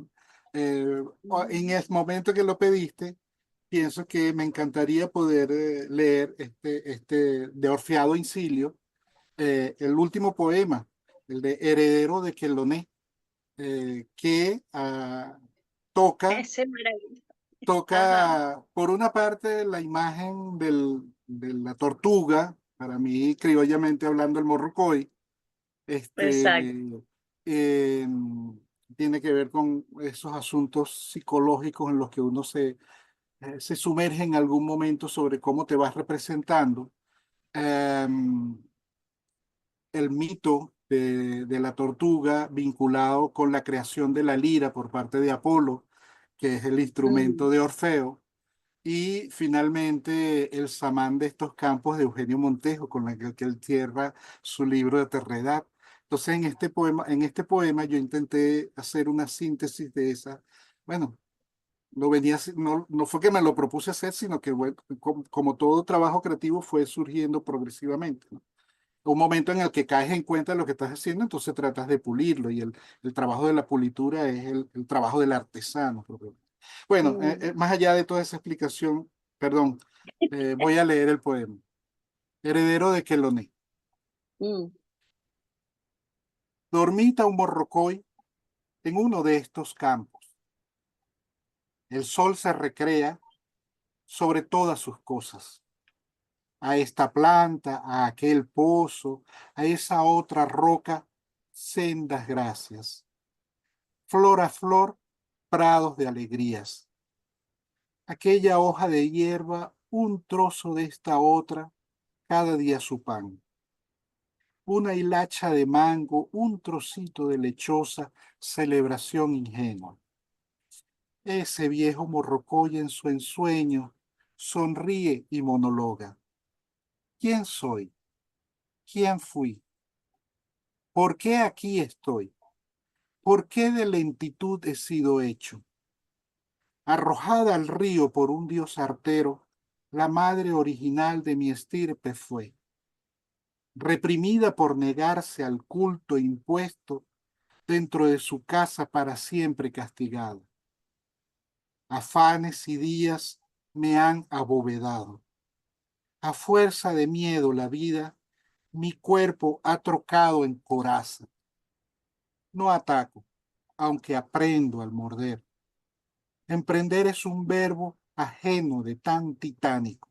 En el momento que lo pediste, pienso que me encantaría poder leer este de Orfeado Incilio, el último poema, el de Heredero de Queloné, que toca Ese es maravilloso. Ajá, toca, por una parte, la imagen de la tortuga, para mí, criollamente hablando, el morrocoy, exacto. este, eh, tiene que ver con esos asuntos psicológicos en los que uno se sumerge en algún momento sobre cómo te vas representando. El mito de la tortuga vinculado con la creación de la lira por parte de Apolo, que es el instrumento Mm. de Orfeo. Y finalmente el samán de estos campos de Eugenio Montejo, con el que él cierra su libro de Terredad. Entonces, en este poema yo intenté hacer una síntesis de esa. Bueno, no fue que me lo propuse hacer, sino que bueno, como todo trabajo creativo fue surgiendo progresivamente, ¿no? Un momento en el que caes en cuenta de lo que estás haciendo, entonces tratas de pulirlo y el trabajo de la pulitura es el trabajo del artesano propiamente. Bueno, Mm. más allá de toda esa explicación, perdón, voy a leer el poema. Heredero de Queloné. Mm. Dormita un morrocoy en uno de estos campos. El sol se recrea sobre todas sus cosas. A esta planta, a aquel pozo, a esa otra roca, sendas gracias. Flor a flor, prados de alegrías. Aquella hoja de hierba, un trozo de esta otra, cada día su pan. Una hilacha de mango, un trocito de lechosa, celebración ingenua. Ese viejo morrocoy en su ensueño sonríe y monologa. ¿Quién soy? ¿Quién fui? ¿Por qué aquí estoy? ¿Por qué de lentitud he sido hecho? Arrojada al río por un dios artero, la madre original de mi estirpe fue. Reprimida por negarse al culto impuesto, dentro de su casa para siempre castigado. Afanes y días me han abovedado. A fuerza de miedo la vida, mi cuerpo ha trocado en coraza. No ataco, aunque aprendo al morder. Emprender es un verbo ajeno de tan titánico.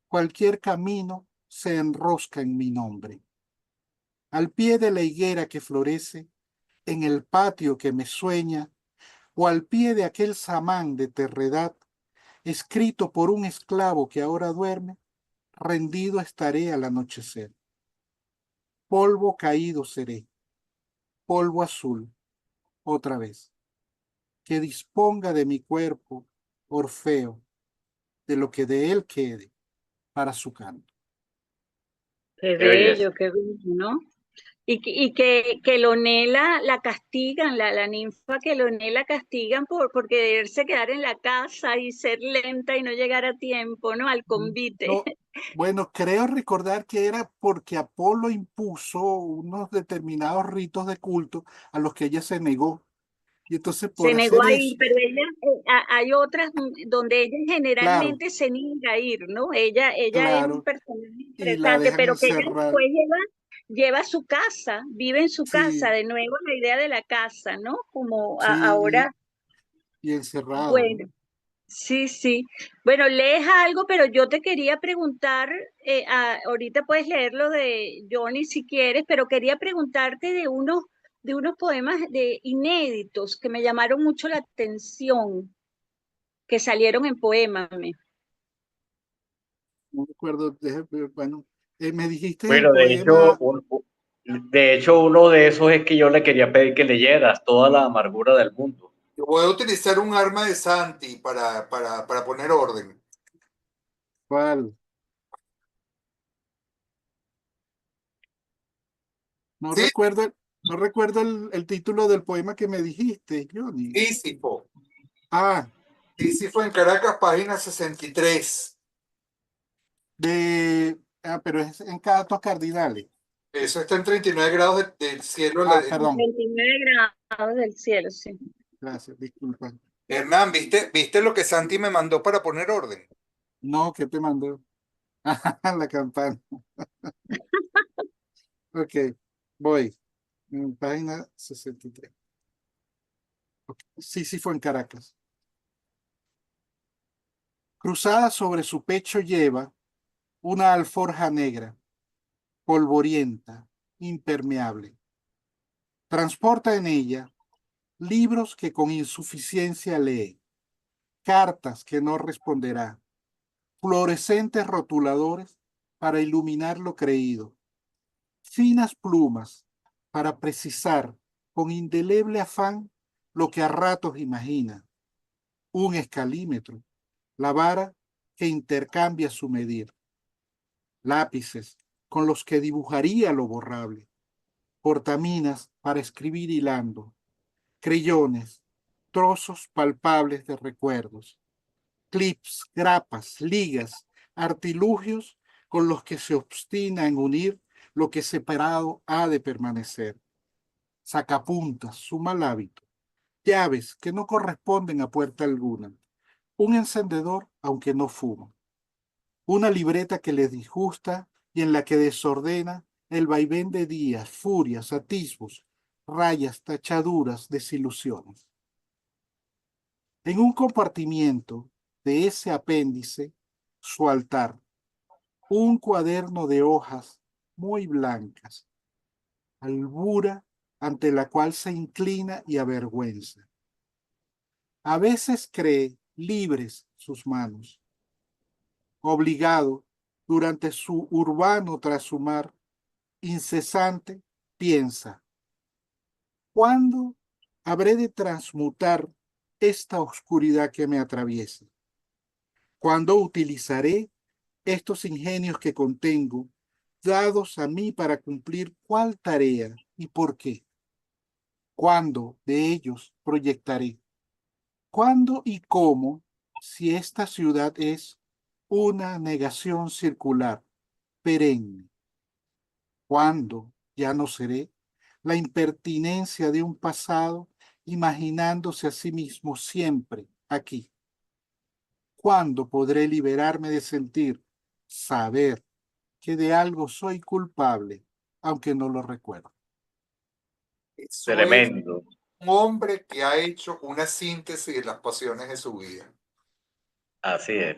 Cualquier camino se enrosca en mi nombre. Al pie de la higuera que florece, en el patio que me sueña, o al pie de aquel samán de terredad, escrito por un esclavo que ahora duerme, rendido estaré al anochecer. Polvo caído seré, polvo azul, otra vez. Que disponga de mi cuerpo, Orfeo, de lo que de él quede, para su canto. Qué Qué belleza. bello, qué bello, ¿no? Y que Lonela la castigan, la ninfa que Lonela castigan por quererse quedar en la casa y ser lenta y no llegar a tiempo, ¿no? Al convite. No, bueno, creo recordar que era porque Apolo impuso unos determinados ritos de culto a los que ella se negó. Y entonces Se por negó hacer a ir, eso, pero ella, hay otras donde ella claro, generalmente se niega a ir, ¿no? Ella es un claro, personaje y la interesante, dejan pero que ella encerrar, después lleva su casa, vive en su casa, sí, de nuevo la idea de la casa, ¿no? Como sí, ahora, y encerrado, ¿no? bueno, sí, sí. Bueno, lees algo, pero yo te quería preguntar, ahorita puedes leer lo de Johnny si quieres, pero quería preguntarte de unos poemas inéditos que me llamaron mucho la atención, que salieron en Poémame. No recuerdo, bueno, me dijiste el Bueno, poema, de hecho, uno de esos es que yo le quería pedir que leyeras Toda la amargura del mundo. Yo voy a utilizar un arma de Santi para poner orden. ¿cuál? No Sí, recuerdo, no recuerdo el título del poema que me dijiste, Johnny. Sísifo. Ah, Sísifo en Caracas, página 63. pero es en Catos Cardinales. Eso está en 39 grados del cielo. Ah, perdón, 29 grados del cielo, sí. gracias, disculpa. Hernán, ¿viste lo que Santi me mandó para poner orden? No, ¿qué te mandó? La campana. Ok, voy. Página 63. Okay. Sí, sí fue en Caracas. Cruzada sobre su pecho lleva una alforja negra, polvorienta, impermeable. Transporta en ella libros que con insuficiencia lee, cartas que no responderá, fluorescentes rotuladores para iluminar lo creído, finas plumas para precisar con indeleble afán lo que a ratos imagina, un escalímetro, la vara que intercambia su medir, lápices con los que dibujaría lo borrable, portaminas para escribir hilando, creyones, trozos palpables de recuerdos, clips, grapas, ligas, artilugios con los que se obstina en unir lo que separado ha de permanecer, sacapuntas, su mal hábito, llaves que no corresponden a puerta alguna, un encendedor aunque no fuma, una libreta que le disgusta y en la que desordena el vaivén de días, furias, atisbos, rayas, tachaduras, desilusiones. En un compartimiento de ese apéndice, su altar, un cuaderno de hojas muy blancas, albura ante la cual se inclina y avergüenza. A veces cree libres sus manos, obligado durante su urbano trashumar incesante, piensa, ¿cuándo habré de transmutar esta oscuridad que me atraviesa? ¿Cuándo utilizaré estos ingenios que contengo, dados a mí para cumplir cuál tarea y por qué? ¿Cuándo de ellos proyectaré? ¿Cuándo y cómo, si esta ciudad es una negación circular, perenne? ¿Cuándo ya no seré la impertinencia de un pasado imaginándose a sí mismo siempre aquí? ¿Cuándo podré liberarme de sentir, saber que de algo soy culpable, aunque no lo recuerdo? Eso es Tremendo. un hombre que ha hecho una síntesis de las pasiones de su vida. Así es.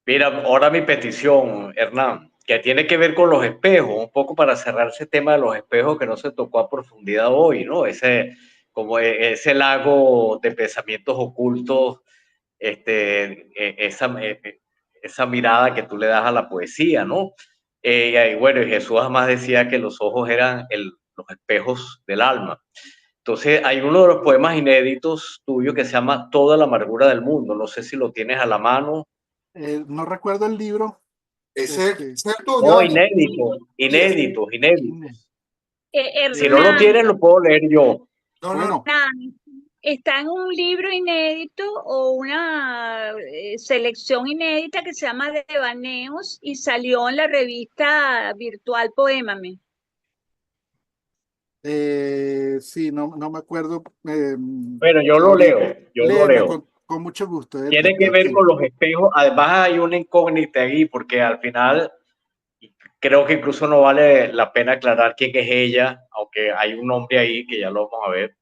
Mira, ahora mi petición, Hernán, que tiene que ver con los espejos, un poco para cerrar ese tema de los espejos que no se tocó a profundidad hoy, ¿no? Como ese lago de pensamientos ocultos, esa mirada que tú le das a la poesía, ¿no? Y bueno, Jesús además decía que los ojos eran los espejos del alma. Entonces, hay uno de los poemas inéditos tuyos que se llama Toda la amargura del mundo. No sé si lo tienes a la mano. No recuerdo el libro. Ese Este, es el tuyo, No, Ana. Yes. inéditos. Si no lo Hernán, tienes, lo puedo leer yo. No, bueno, está en un libro inédito o una selección inédita que se llama Devaneos y salió en la revista virtual Poémame. sí, no me acuerdo. Bueno, yo lo Ahorita, leo, yo lo léelo leo. con mucho gusto, Tiene Edgar, que ver tranquilo. con los espejos. Además, hay una incógnita ahí, porque al final creo que incluso no vale la pena aclarar quién es ella, aunque hay un nombre ahí que ya lo vamos a ver.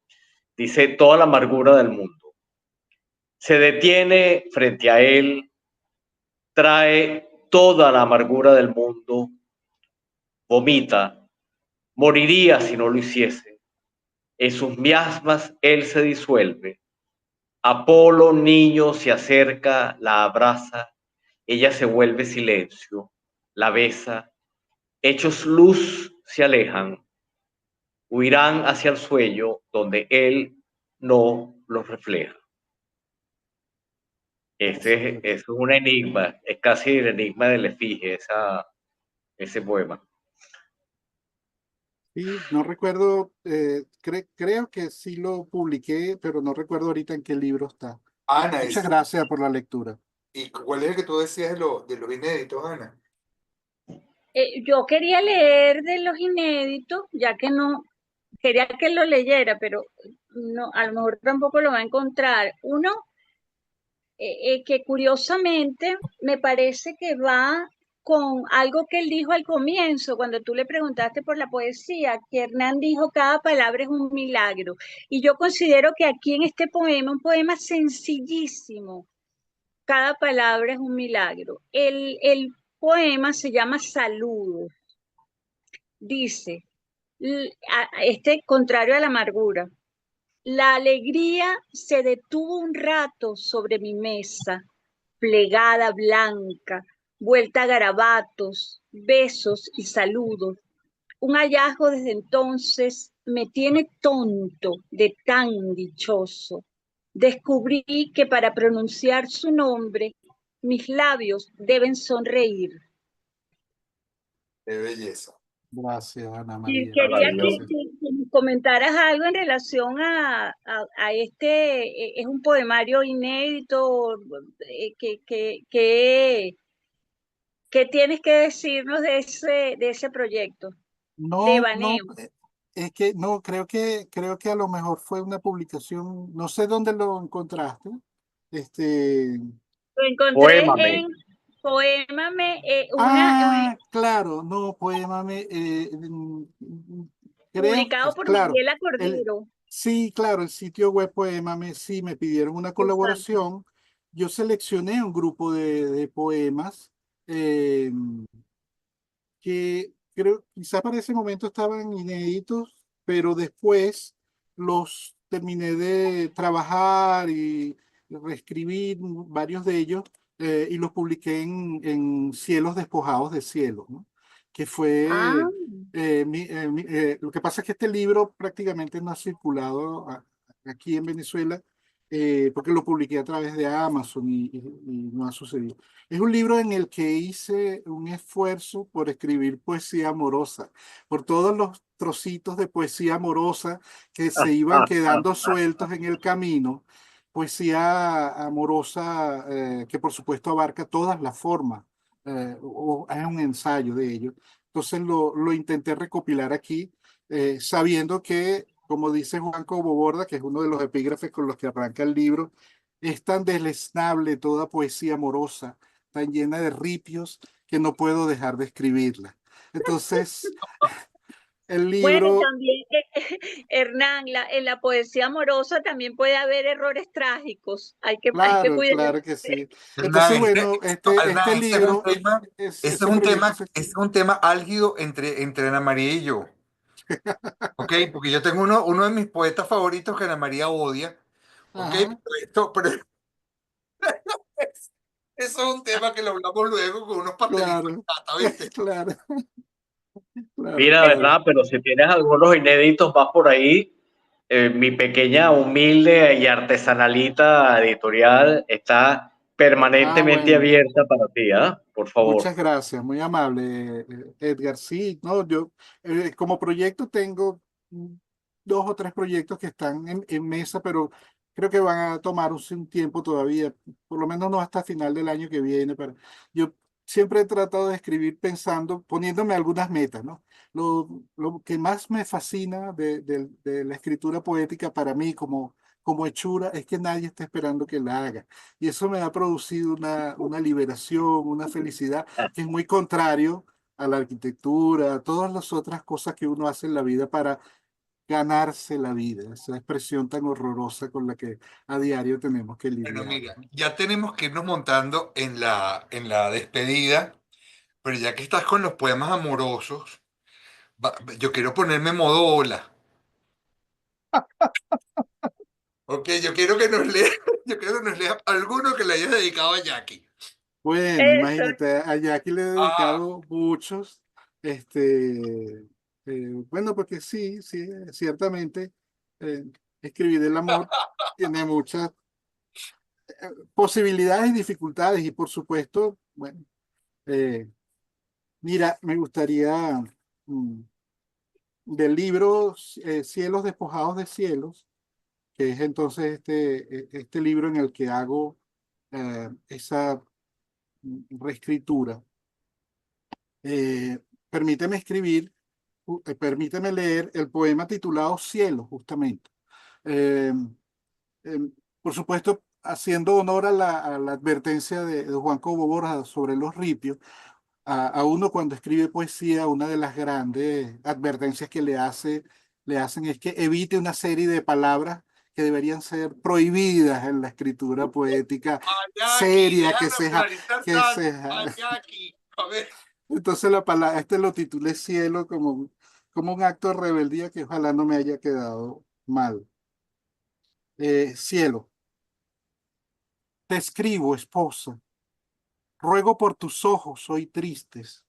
Dice toda la amargura del mundo. Se detiene frente a él, trae toda la amargura del mundo, vomita, moriría si no lo hiciese. En sus miasmas él se disuelve. Apolo, niño, se acerca, la abraza, ella se vuelve silencio, la besa, hechos luz se alejan, huirán hacia el sueño donde él no los refleja. Eso es un enigma, es casi el enigma del efigie, ese poema. Sí, no recuerdo, creo que sí lo publiqué, pero no recuerdo ahorita en qué libro está. Ana, Muchas gracias por la lectura. ¿y cuál es el que tú decías de los inéditos, Ana? Yo quería leer de los inéditos, ya que no, quería que lo leyera, pero no, a lo mejor tampoco lo va a encontrar. Uno que curiosamente me parece que va con algo que él dijo al comienzo, cuando tú le preguntaste por la poesía, que Hernán dijo cada palabra es un milagro. Y yo considero que aquí en este poema, un poema sencillísimo, cada palabra es un milagro. El poema se llama Saludos. Dice, contrario a la amargura, la alegría se detuvo un rato sobre mi mesa, plegada blanca, vuelta a garabatos, besos y saludos. Un hallazgo desde entonces me tiene tonto de tan dichoso. Descubrí que para pronunciar su nombre, mis labios deben sonreír. Qué belleza. Gracias, Ana Y María. quería Gracias. que me comentaras algo en relación a este, es un poemario inédito, ¿qué tienes que decirnos de ese proyecto? De No, Baneo. es que no, creo que a lo mejor fue una publicación, no sé dónde lo encontraste. Lo encontré Poémame. Poémame, Claro, no, poémame, creo, publicado por claro, Mariela el, Cordero. sí, claro, el sitio web Poémame, sí, me pidieron una Exacto. colaboración. Yo seleccioné un grupo de poemas eh, que creo, quizá para ese momento estaban inéditos, pero después los terminé de trabajar y reescribir varios de ellos y los publiqué en Cielos Despojados de Cielo, ¿no? Que Ah, fue, lo que pasa es que este libro prácticamente no ha circulado aquí en Venezuela porque lo publiqué a través de Amazon y no ha sucedido. Es un libro en el que hice un esfuerzo por escribir poesía amorosa, por todos los trocitos de poesía amorosa que se iban quedando sueltos en el camino. Poesía amorosa que por supuesto abarca todas las formas, o es un ensayo de ello. Entonces lo intenté recopilar aquí, sabiendo que, como dice Juan Cobo, que es uno de los epígrafes con los que arranca el libro, es tan deleznable toda poesía amorosa, tan llena de ripios que no puedo dejar de escribirla. Entonces, el bueno, libro, también, Hernán, en la poesía amorosa también puede haber errores trágicos. Hay que claro, cuidar. claro que sí. Entonces, Hernán, bueno, este Hernán, libro, ese ese proyecto se... es un tema álgido entre Ana María y yo. ¿Ok? Porque yo tengo uno de mis poetas favoritos que Ana María odia. ¿Ok? Ajá, Pero eso es un tema que lo hablamos luego con unos pastelitos de claro, nata, ¿viste? claro, claro, Mira, claro. ¿verdad? Pero si tienes algunos inéditos más por ahí, mi pequeña, humilde y artesanalita editorial está permanentemente Bueno. abierta para ti, ¿ah? Por favor. Muchas gracias, muy amable, Edgar. Sí, no, yo como proyecto tengo dos o tres proyectos que están en mesa, pero creo que van a tomar un tiempo todavía, por lo menos no hasta final del año que viene. Pero yo siempre he tratado de escribir pensando, poniéndome algunas metas, ¿no? Lo que más me fascina de la escritura poética para mí como hechura es que nadie está esperando que la haga. Y eso me ha producido una liberación, una felicidad, que es muy contrario a la arquitectura, a todas las otras cosas que uno hace en la vida para ganarse la vida, esa expresión tan horrorosa con la que a diario tenemos que Bueno, lidiar, mira, ¿no? ya tenemos que irnos montando en la despedida, pero ya que estás con los poemas amorosos, yo quiero ponerme modo ola. Ok, yo quiero que nos lea, yo quiero que nos lea alguno que le hayas dedicado a Jackie. Bueno, Eso, imagínate, a Jackie le he Ah, dedicado muchos, bueno, porque sí, sí, ciertamente, eh, escribir el amor tiene muchas posibilidades y dificultades y por supuesto, bueno, eh, mira, me gustaría mm, del libro Cielos Despojados de Cielos, que es entonces este libro en el que hago esa reescritura. Eh, permíteme escribir, permíteme leer el poema titulado Cielo, justamente. Eh, eh, por supuesto, haciendo honor a la advertencia de Juan Cobo Borja sobre los ripios, a uno cuando escribe poesía, una de las grandes advertencias que le hacen es que evite una serie de palabras que deberían ser prohibidas en la escritura poética a Jackie, seria, deja de popularizar que tanto sea. a Jackie. A ver, Entonces la palabra, lo titulé Cielo como un acto de rebeldía que ojalá no me haya quedado mal. Cielo, te escribo, esposa, ruego por tus ojos hoy tristes.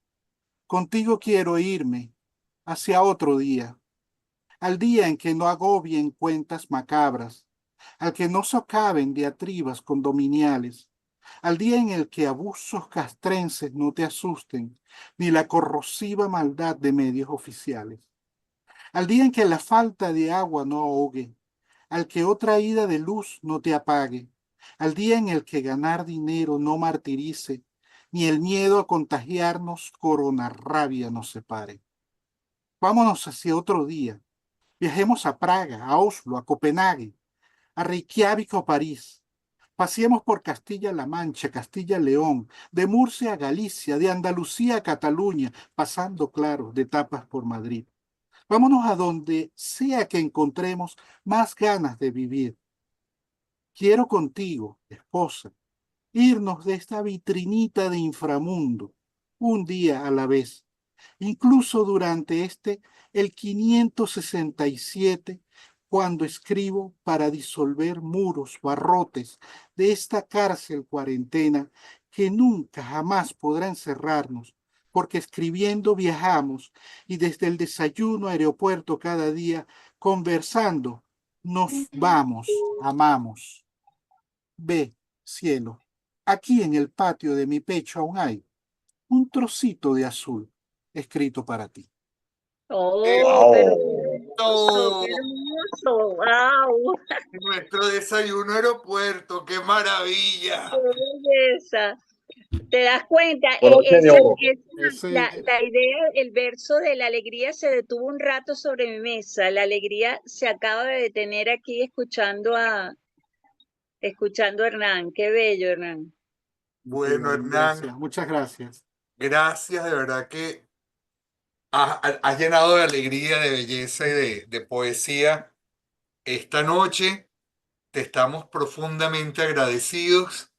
Contigo quiero irme hacia otro día, al día en que no agobien cuentas macabras, al que no socaven diatribas condominiales, al día en el que abusos castrenses no te asusten, ni la corrosiva maldad de medios oficiales, al día en que la falta de agua no ahogue, al que otra ida de luz no te apague, al día en el que ganar dinero no martirice, ni el miedo a contagiarnos corona rabia nos separe. Vámonos hacia otro día. Viajemos a Praga, a Oslo, a Copenhague, a Reykjavik o París. Paseemos por Castilla-La Mancha, Castilla-León, de Murcia a Galicia, de Andalucía a Cataluña, pasando, claro, de etapas por Madrid. Vámonos a donde sea que encontremos más ganas de vivir. Quiero contigo, esposa, irnos de esta vitrinita de inframundo, un día a la vez, incluso durante el 567, cuando escribo para disolver muros, barrotes de esta cárcel cuarentena que nunca jamás podrá encerrarnos, porque escribiendo viajamos y desde el desayuno a aeropuerto cada día, conversando, nos vamos, amamos. Ve, cielo, aquí en el patio de mi pecho aún hay un trocito de azul escrito para ti. Oh, pero Wow. qué hermoso, wow, Nuestro desayuno aeropuerto, qué qué maravilla. belleza. ¿Te das cuenta? Broche de oro. La idea, el verso de la alegría se detuvo un rato sobre mi mesa. La alegría se acaba de detener aquí escuchando a Hernán. Qué bello, Hernán. Bueno, Hernán, Muchas gracias. gracias, de verdad que has llenado de alegría, de belleza y de poesía esta noche. Te estamos profundamente agradecidos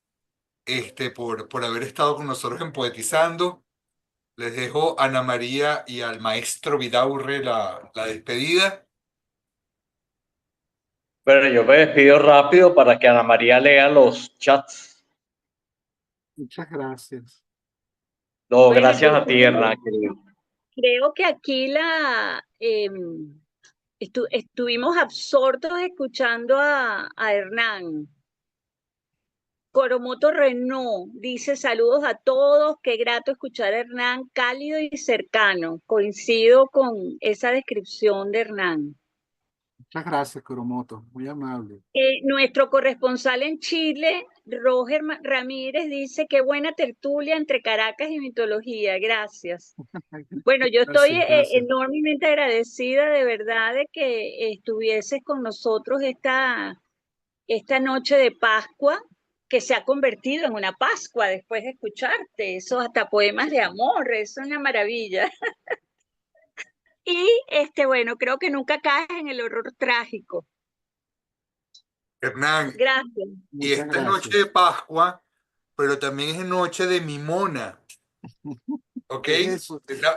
por haber estado con nosotros en Poetizando. Les dejo a Ana María y al maestro Vidaurre la despedida. Bueno, yo me despido rápido para que Ana María lea los chats. Muchas gracias. No, Bueno, gracias a ti, Hernán, querido. creo que aquí estuvimos absortos escuchando a Hernán. Coromoto Renault dice saludos a todos, qué grato escuchar a Hernán, cálido y cercano. Coincido con esa descripción de Hernán. Muchas gracias, Coromoto. Muy amable. Nuestro corresponsal en Chile, Roger Ramírez, dice qué buena tertulia entre Caracas y mitología. Gracias. Bueno, yo estoy Gracias. enormemente agradecida de verdad de que estuvieses con nosotros esta noche de Pascua, que se ha convertido en una Pascua después de escucharte. Eso hasta poemas de amor, eso es una maravilla. Y bueno, creo que nunca caes en el horror trágico. Hernán, Gracias. y Muchas esta es noche gracias. de Pascua, pero también es noche de Mimona, ¿ok? ¿Qué es eso? La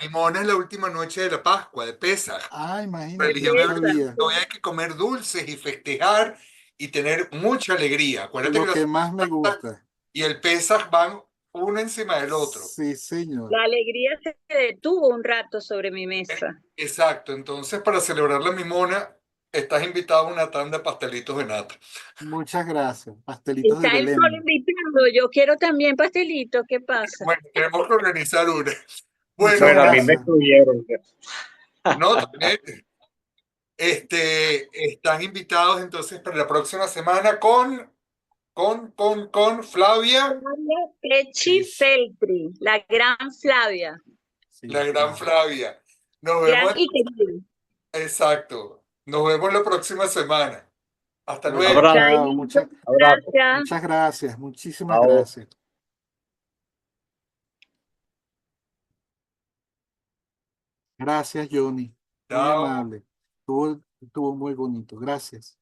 Mimona es la última noche de la Pascua, de Pesaj. Imagínate, Religión no hebrea. sabía. Hoy hay que comer dulces y festejar y tener mucha alegría. Acuérdate que Lo la que más me Semana Santa gusta. y el Pesaj van uno encima del otro. Sí, señor. La alegría se detuvo un rato sobre mi mesa. Exacto. Entonces, para celebrar la Mimona, estás invitado a una tanda de pastelitos de nata. Muchas gracias. Pastelitos de Está él solo Belén. invitando, yo quiero también pastelitos, ¿qué pasa? Bueno, tenemos que organizar una. Muchas Bueno, Bueno, a mí me gracias. excluyeron. no, también, están invitados entonces para la próxima semana con Flavia, Flavia Pecci Sí, Feltri, la gran Flavia, sí, la gran claro. Flavia. Nos gran vemos, y querida. exacto. Nos vemos la próxima semana. Hasta Bueno, luego. Abrazo, chao. Chaito, abrazo. gracias. Muchas gracias. Muchísimas Chao. gracias. Gracias, Johnny. Muy Chao. amable. Estuvo muy bonito. Gracias.